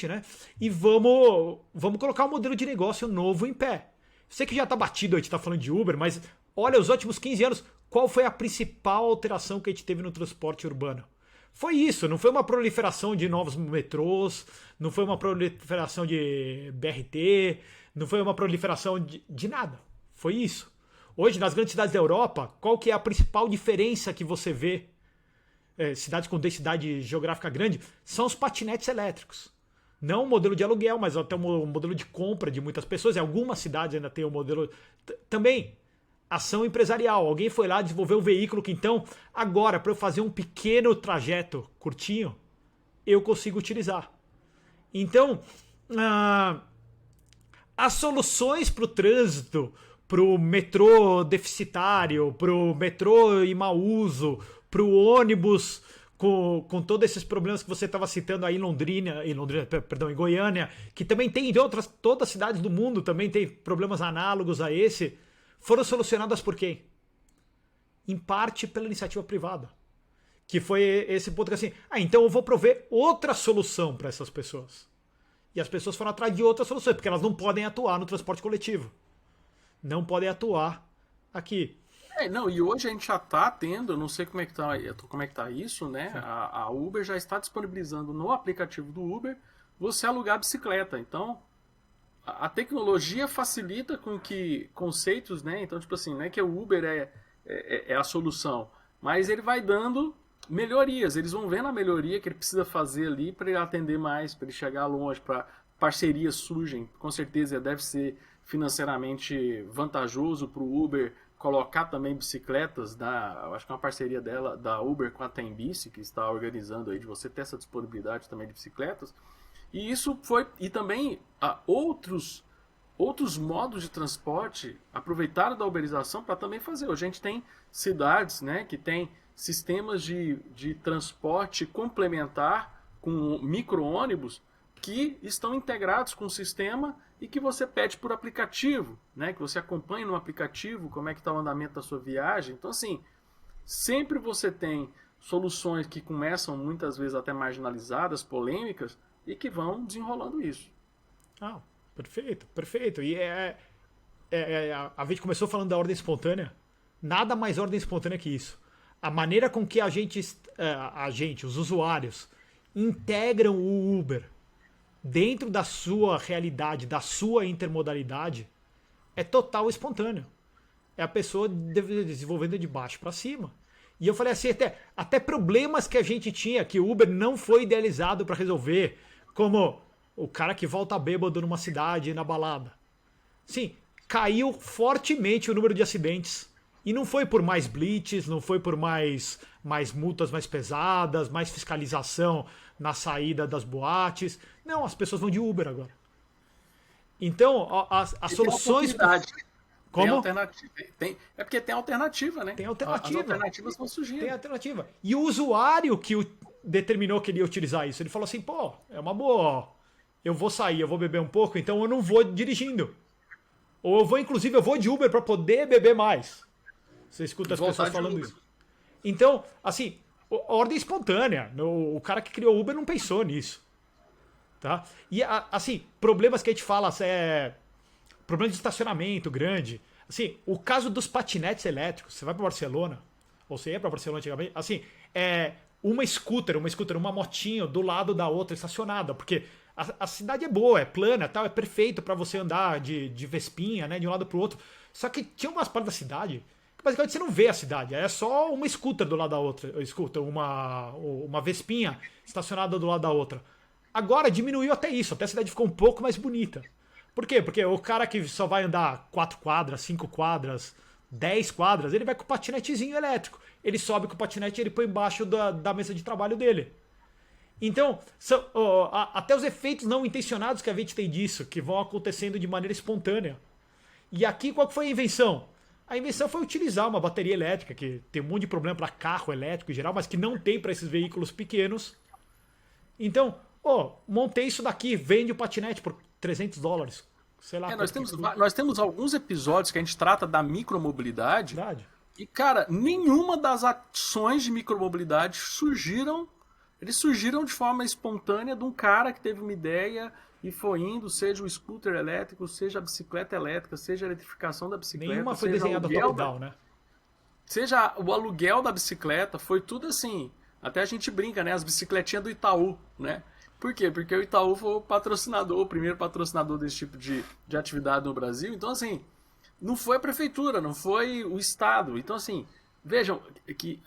né? E vamos colocar um modelo de negócio novo em pé. Sei que já está batido, a gente está falando de Uber, mas olha, os últimos 15 anos, qual foi a principal alteração que a gente teve no transporte urbano? Foi isso, não foi uma proliferação de novos metrôs, não foi uma proliferação de BRT, não foi uma proliferação de nada. Foi isso. Hoje, nas grandes cidades da Europa, qual que é a principal diferença que você vê? Cidades com densidade geográfica grande, são os patinetes elétricos. Não o modelo de aluguel, mas até o modelo de compra de muitas pessoas. Em algumas cidades ainda tem o modelo... Também, ação empresarial. Alguém foi lá desenvolver um veículo que então, agora, para eu fazer um pequeno trajeto curtinho, eu consigo utilizar. Então, as soluções para o trânsito, para o metrô deficitário, para o metrô em mau uso, para o ônibus com todos esses problemas que você estava citando aí em Goiânia, que também tem em todas as cidades do mundo, também tem problemas análogos a esse, foram solucionadas por quem? Em parte pela iniciativa privada. Que foi esse ponto que assim, então eu vou prover outra solução para essas pessoas. E as pessoas foram atrás de outras soluções, porque elas não podem atuar no transporte coletivo. Não podem atuar aqui. E hoje a gente já está tendo, eu não sei como é que tá isso, né? A Uber já está disponibilizando no aplicativo do Uber você alugar bicicleta. Então, a tecnologia facilita com que conceitos, né? Então, tipo assim, não é que o Uber é a solução, mas ele vai dando melhorias. Eles vão vendo a melhoria que ele precisa fazer ali para ele atender mais, para ele chegar longe, para parcerias surgem. Com certeza deve ser financeiramente vantajoso para o Uber colocar também bicicletas, eu acho que é uma parceria da Uber com a Tembici, que está organizando aí de você ter essa disponibilidade também de bicicletas. E isso e também outros modos de transporte aproveitaram da uberização para também fazer. Hoje a gente tem cidades, né, que tem sistemas de transporte complementar com micro-ônibus que estão integrados com o sistema e que você pede por aplicativo, né? Que você acompanha no aplicativo como é que está o andamento da sua viagem. Então, assim, sempre você tem soluções que começam muitas vezes até marginalizadas, polêmicas, e que vão desenrolando isso. Perfeito. E a gente começou falando da ordem espontânea. Nada mais ordem espontânea que isso. A maneira com que os usuários, integram o Uber dentro da sua realidade, da sua intermodalidade, é total espontâneo. É a pessoa desenvolvendo de baixo para cima. E eu falei assim, até problemas que a gente tinha, que o Uber não foi idealizado para resolver, como o cara que volta bêbado numa cidade, na balada. Sim, caiu fortemente o número de acidentes. E não foi por mais blitz, não foi por mais multas mais pesadas, mais fiscalização na saída das boates. Não, as pessoas vão de Uber agora. Então, as soluções... Como? Tem alternativa. É porque tem alternativa, né? Tem alternativa. As alternativas vão surgindo. Tem alternativa. E o usuário que determinou que ele ia utilizar isso, ele falou assim, pô, é uma boa, ó. Eu vou sair, eu vou beber um pouco, então eu não vou dirigindo. Ou eu vou, inclusive, eu vou de Uber para poder beber mais. Você escuta as pessoas falando isso. Então, assim, ordem espontânea. O cara que criou o Uber não pensou nisso. Tá? E, assim, problemas que a gente fala, problema de estacionamento grande. Assim, o caso dos patinetes elétricos. Você vai para Barcelona, ou você ia para Barcelona antigamente, assim, uma scooter, uma motinho do lado da outra estacionada, porque a cidade é boa, é plana, tal, é perfeito para você andar de vespinha, né, de um lado para o outro. Só que tinha umas partes da cidade que basicamente você não vê a cidade, é só uma scooter do lado da outra, uma vespinha estacionada do lado da outra. Agora diminuiu até isso, até a cidade ficou um pouco mais bonita. Por quê? Porque o cara que só vai andar 4 quadras, 5 quadras, 10 quadras, ele vai com o patinetezinho elétrico. Ele sobe com o patinete e ele põe embaixo da mesa de trabalho dele. Então, até os efeitos não intencionados que a gente tem disso, que vão acontecendo de maneira espontânea. E aqui qual foi a invenção? A invenção foi utilizar uma bateria elétrica, que tem um monte de problema para carro elétrico em geral, mas que não tem para esses veículos pequenos. Então, montei isso daqui, vende o patinete por $300. Sei lá. Nós temos alguns episódios que a gente trata da micromobilidade. Verdade. E, cara, nenhuma das ações de micromobilidade surgiram de forma espontânea de um cara que teve uma ideia e foi indo, seja o scooter elétrico, seja a bicicleta elétrica, seja a eletrificação da bicicleta. Nenhuma foi desenhada top-down, né? Seja o aluguel da bicicleta, foi tudo assim. Até a gente brinca, né? As bicicletinhas do Itaú, né? Por quê? Porque o Itaú foi o primeiro patrocinador desse tipo de atividade no Brasil. Então, assim, não foi a prefeitura, não foi o Estado. Então, assim, vejam, que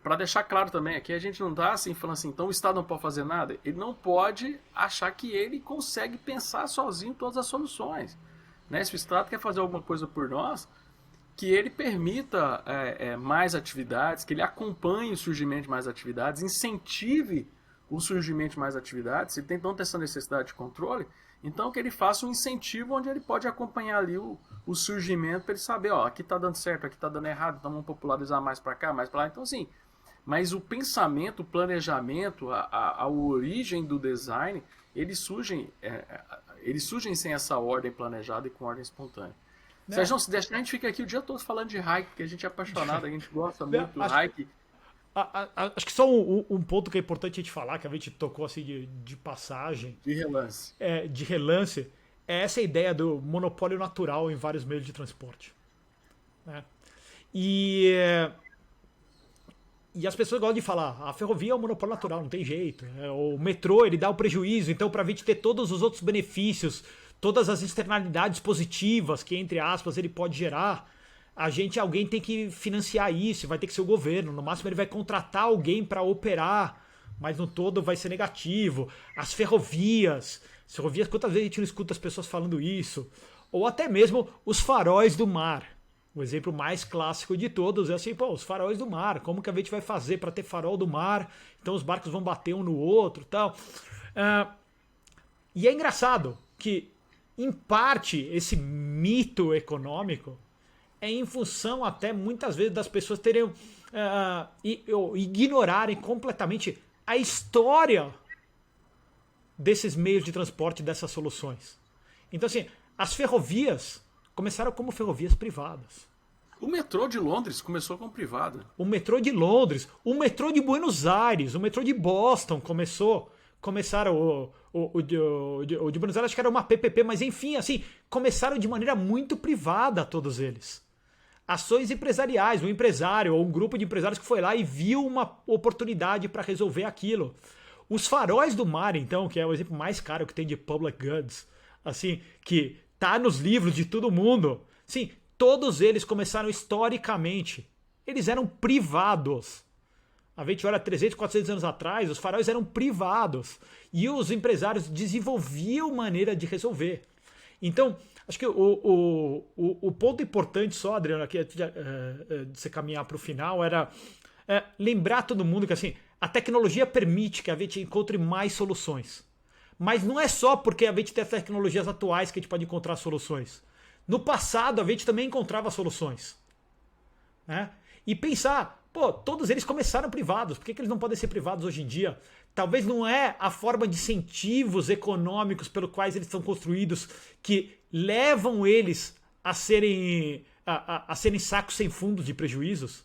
para deixar claro também, aqui a gente não está assim, falando assim, então o Estado não pode fazer nada. Ele não pode achar que ele consegue pensar sozinho todas as soluções. Né? Se o Estado quer fazer alguma coisa por nós, que ele permita mais atividades, que ele acompanhe o surgimento de mais atividades, incentive o surgimento de mais atividades, se ele tem tanta essa necessidade de controle, então que ele faça um incentivo onde ele pode acompanhar ali o surgimento para ele saber, aqui está dando certo, aqui está dando errado, então vamos popularizar mais para cá, mais para lá. Então, assim, mas o pensamento, o planejamento, a origem do design, eles surgem sem essa ordem planejada e com ordem espontânea. Sérgio, se deixar, a gente fica aqui o dia todo falando de hike, porque a gente é apaixonado, a gente gosta muito do hike. Acho que só um ponto que é importante a gente falar, que a gente tocou assim de passagem. De relance. De relance, é essa ideia do monopólio natural em vários meios de transporte. Né? E as pessoas gostam de falar, a ferrovia é um monopólio natural, não tem jeito. O metrô, ele dá o prejuízo, então para a gente ter todos os outros benefícios, todas as externalidades positivas que, entre aspas, ele pode gerar, alguém tem que financiar isso, vai ter que ser o governo. No máximo ele vai contratar alguém para operar, mas no todo vai ser negativo. As ferrovias, quantas vezes a gente não escuta as pessoas falando isso? Ou até mesmo os faróis do mar. O exemplo mais clássico de todos é assim, os faróis do mar, como que a gente vai fazer para ter farol do mar? Então os barcos vão bater um no outro, tal. E é engraçado que, em parte, esse mito econômico é em função até muitas vezes das pessoas terem ignorarem completamente a história desses meios de transporte, dessas soluções. Então, assim, as ferrovias começaram como ferrovias privadas. O metrô de Londres começou como privado. O metrô de Londres, o metrô de Buenos Aires, o metrô de Boston começaram o de Buenos Aires, acho que era uma PPP, mas enfim, assim, começaram de maneira muito privada todos eles. Ações empresariais, um empresário ou um grupo de empresários que foi lá e viu uma oportunidade para resolver aquilo. Os faróis do mar, então, que é o exemplo mais caro que tem de public goods, assim, que tá nos livros de todo mundo. Sim, todos eles começaram historicamente. Eles eram privados. A gente olha 300, 400 anos atrás, os faróis eram privados. E os empresários desenvolviam maneira de resolver. Então, acho que o ponto importante só, Adriano, aqui, de você caminhar para o final, era lembrar todo mundo que assim, a tecnologia permite que a gente encontre mais soluções. Mas não é só porque a gente tem as tecnologias atuais que a gente pode encontrar soluções. No passado, a gente também encontrava soluções. Né? E pensar, pô, todos eles começaram privados, por que eles não podem ser privados hoje em dia? Talvez não é a forma de incentivos econômicos pelos quais eles são construídos que levam eles a serem sacos sem fundos de prejuízos.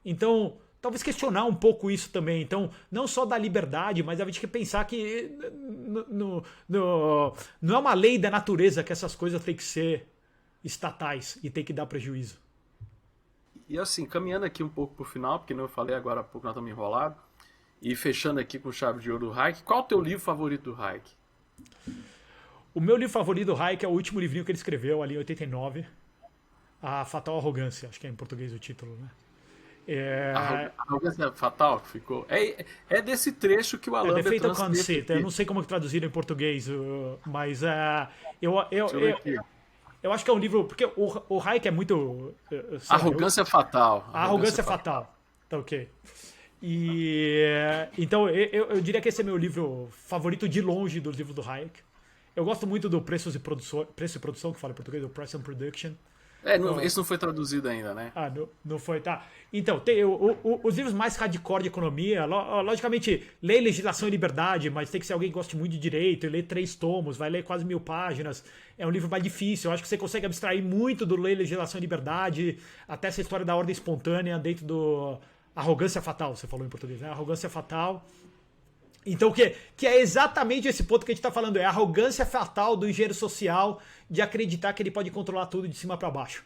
Então, talvez questionar um pouco isso também. Então, não só da liberdade, mas a gente tem que pensar que não é uma lei da natureza que essas coisas têm que ser estatais e tem que dar prejuízo. E assim, caminhando aqui um pouco pro final, porque eu falei agora há pouco, nós estamos enrolados, e fechando aqui com chave de ouro do Hayek, qual é o teu livro favorito do Hayek? O meu livro favorito do Hayek é o último livrinho que ele escreveu ali em 89, A Fatal Arrogância, acho que é em português o título, né? A arrogância fatal que ficou. É desse trecho que o Alan Defeito Bertrand Conceito. Eu não sei como traduziram em português, mas eu acho que é um livro. Porque o Hayek é muito. Arrogância fatal. A arrogância fatal. Tá ok. Então eu diria que esse é meu livro favorito de longe dos livros do Hayek. Eu gosto muito do Preço e Produção, que fala em português, do Price and Production. Esse não foi traduzido ainda, né? Não foi, tá. Então, tem os livros mais hardcore de economia, logicamente, lê Legislação e Liberdade, mas tem que ser alguém que goste muito de direito, e lê 3 tomos, vai ler quase 1000 páginas. É um livro mais difícil. Eu acho que você consegue abstrair muito do ler Legislação e Liberdade, até essa história da ordem espontânea dentro do Arrogância Fatal, você falou em português, né? Arrogância Fatal. Então, que é exatamente esse ponto que a gente está falando, é a arrogância fatal do engenheiro social de acreditar que ele pode controlar tudo de cima para baixo.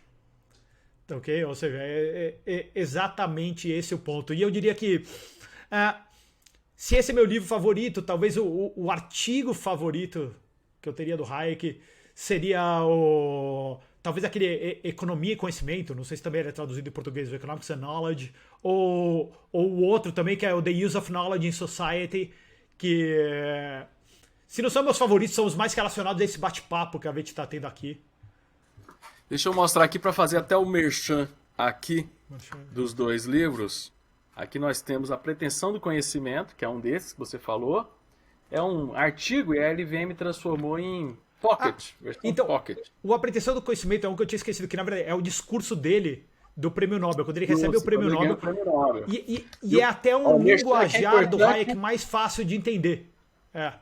Então, ok? Ou seja, é exatamente esse o ponto. E eu diria que, se esse é meu livro favorito, talvez o artigo favorito que eu teria do Hayek seria talvez aquele Economia e Conhecimento, não sei se também é traduzido em português, o Economics and Knowledge, ou o outro também, que é o The Use of Knowledge in Society, que, se não são meus favoritos, são os mais relacionados a esse bate-papo que a gente está tendo aqui. Deixa eu mostrar aqui para fazer até o merchan aqui dos 2 livros. Aqui nós temos A Pretensão do Conhecimento, que é um desses que você falou. É um artigo e a LVM transformou em Pocket, versão então, Pocket. A Pretensão do Conhecimento é um que eu tinha esquecido, que na verdade é o discurso dele do Prêmio Nobel, quando ele recebe o Prêmio Nobel. E é até um linguajar do Hayek mais fácil de entender.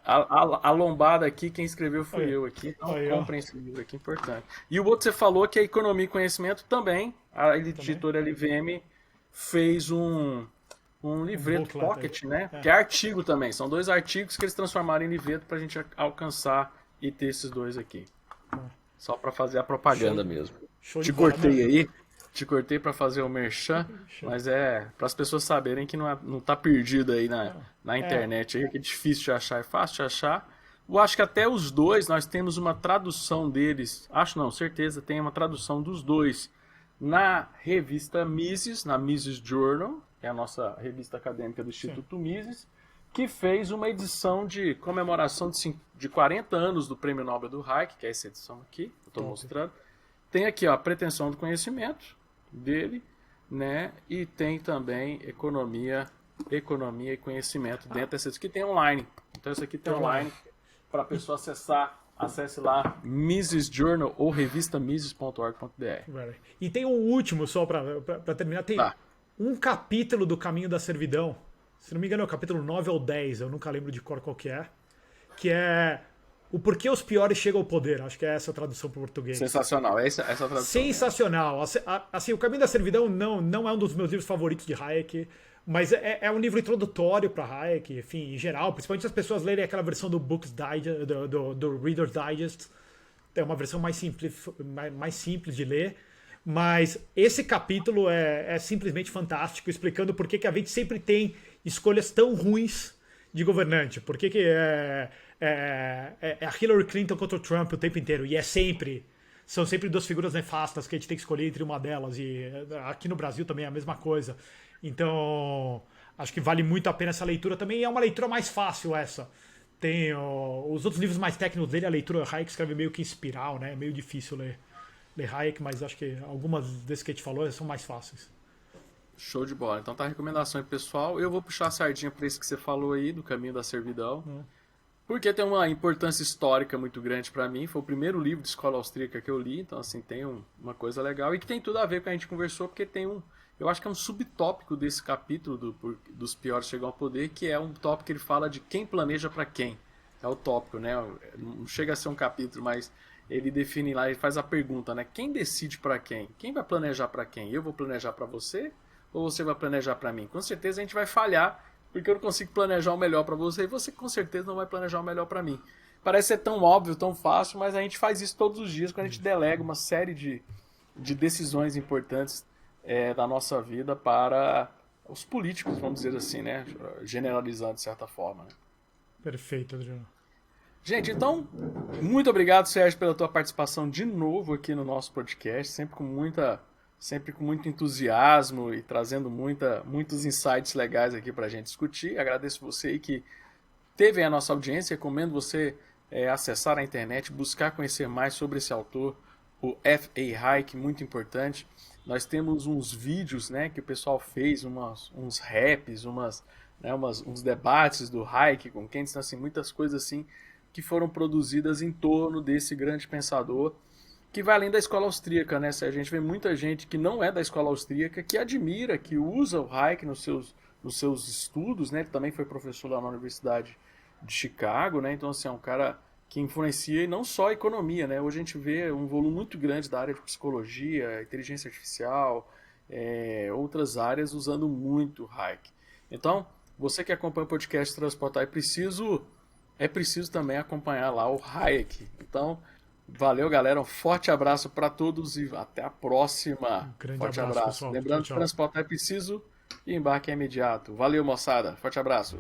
A lombada aqui, quem escreveu fui eu aqui. Então, comprem esse livro aqui, importante. E o outro você falou que é Economia e Conhecimento também. A editora LVM fez um livreto Pocket, né? Que é artigo também. São 2 artigos que eles transformaram em livreto para a gente alcançar e ter esses 2 aqui. Só para fazer a propaganda mesmo. Te cortei aí. Te cortei para fazer o merchan, mas é para as pessoas saberem que não tá perdido aí na internet, aí, que é difícil de achar, é fácil de achar. Eu acho que até os 2 nós temos uma tradução deles, certeza, tem uma tradução dos 2 na revista Mises, na Mises Journal, que é a nossa revista acadêmica do Instituto Mises, que fez uma edição de comemoração de 40 anos do Prêmio Nobel do Hayek, que é essa edição aqui, que eu estou mostrando. Tem aqui a Pretensão do Conhecimento dele, né? E tem também economia e conhecimento dentro dessa que tem online. Então isso aqui tem online para a pessoa acessar. Acesse lá Mises Journal ou revistamises.org.br. E tem um último só para terminar, tem um capítulo do Caminho da Servidão. Se não me engano é o capítulo 9 ou 10, eu nunca lembro de cor qual que é o porquê os piores chegam ao poder. Acho que é essa a tradução para o português. Sensacional, essa tradução. Sensacional. Assim, o Caminho da Servidão não é um dos meus livros favoritos de Hayek, mas é um livro introdutório para Hayek, enfim, em geral, principalmente se as pessoas lerem aquela versão do Books Digest, do Reader's Digest. É uma versão mais simples de ler. Mas esse capítulo é simplesmente fantástico, explicando por que a gente sempre tem escolhas tão ruins de governante? Por que, que é a Hillary Clinton contra o Trump o tempo inteiro? E são sempre duas figuras nefastas que a gente tem que escolher entre uma delas. E aqui no Brasil também é a mesma coisa. Então, acho que vale muito a pena essa leitura também. E é uma leitura mais fácil essa. Tem os outros livros mais técnicos dele, a leitura Hayek escreve meio que em espiral, né? É meio difícil ler Hayek, mas acho que algumas desses que a gente falou são mais fáceis. Show de bola. Então tá a recomendação aí, pessoal. Eu vou puxar a sardinha para isso que você falou aí, do Caminho da Servidão. Porque tem uma importância histórica muito grande para mim. Foi o primeiro livro de escola austríaca que eu li, então assim, tem uma coisa legal. E que tem tudo a ver com o que a gente conversou, porque tem eu acho que é um subtópico desse capítulo dos piores chegam ao poder, que é um tópico que ele fala de quem planeja para quem. É o tópico, né? Não chega a ser um capítulo, mas ele define lá, ele faz a pergunta, né? Quem decide para quem? Quem vai planejar para quem? Eu vou planejar para você ou você vai planejar para mim? Com certeza a gente vai falhar, porque eu não consigo planejar o melhor para você e você com certeza não vai planejar o melhor para mim. Parece ser tão óbvio, tão fácil, mas a gente faz isso todos os dias quando a gente delega uma série de decisões importantes da nossa vida para os políticos, vamos dizer assim, né? Generalizando de certa forma. Né? Perfeito, Adriano. Gente, então, muito obrigado, Sérgio, pela tua participação de novo aqui no nosso podcast, sempre com muito entusiasmo e trazendo muitos insights legais aqui para a gente discutir. Agradeço você aí que teve a nossa audiência, recomendo você acessar a internet, buscar conhecer mais sobre esse autor, o F.A. Hayek, muito importante. Nós temos uns vídeos, né, que o pessoal fez, uns raps, uns debates do Hayek com quem então, assim, muitas coisas assim que foram produzidas em torno desse grande pensador, que vai além da escola austríaca, né? A gente vê muita gente que não é da escola austríaca, que admira, que usa o Hayek nos seus estudos, né? Ele também foi professor lá na Universidade de Chicago, né? Então, assim, é um cara que influencia e não só a economia, né? Hoje a gente vê um volume muito grande da área de psicologia, inteligência artificial, outras áreas usando muito o Hayek. Então, você que acompanha o podcast Transportar, é preciso também acompanhar lá o Hayek. Então, valeu, galera. Um forte abraço para todos e até a próxima. Um grande Forte abraço, abraço. pessoal. Lembrando Tchau, que tchau. transportar é preciso e embarque é imediato. Valeu, moçada. Forte abraço.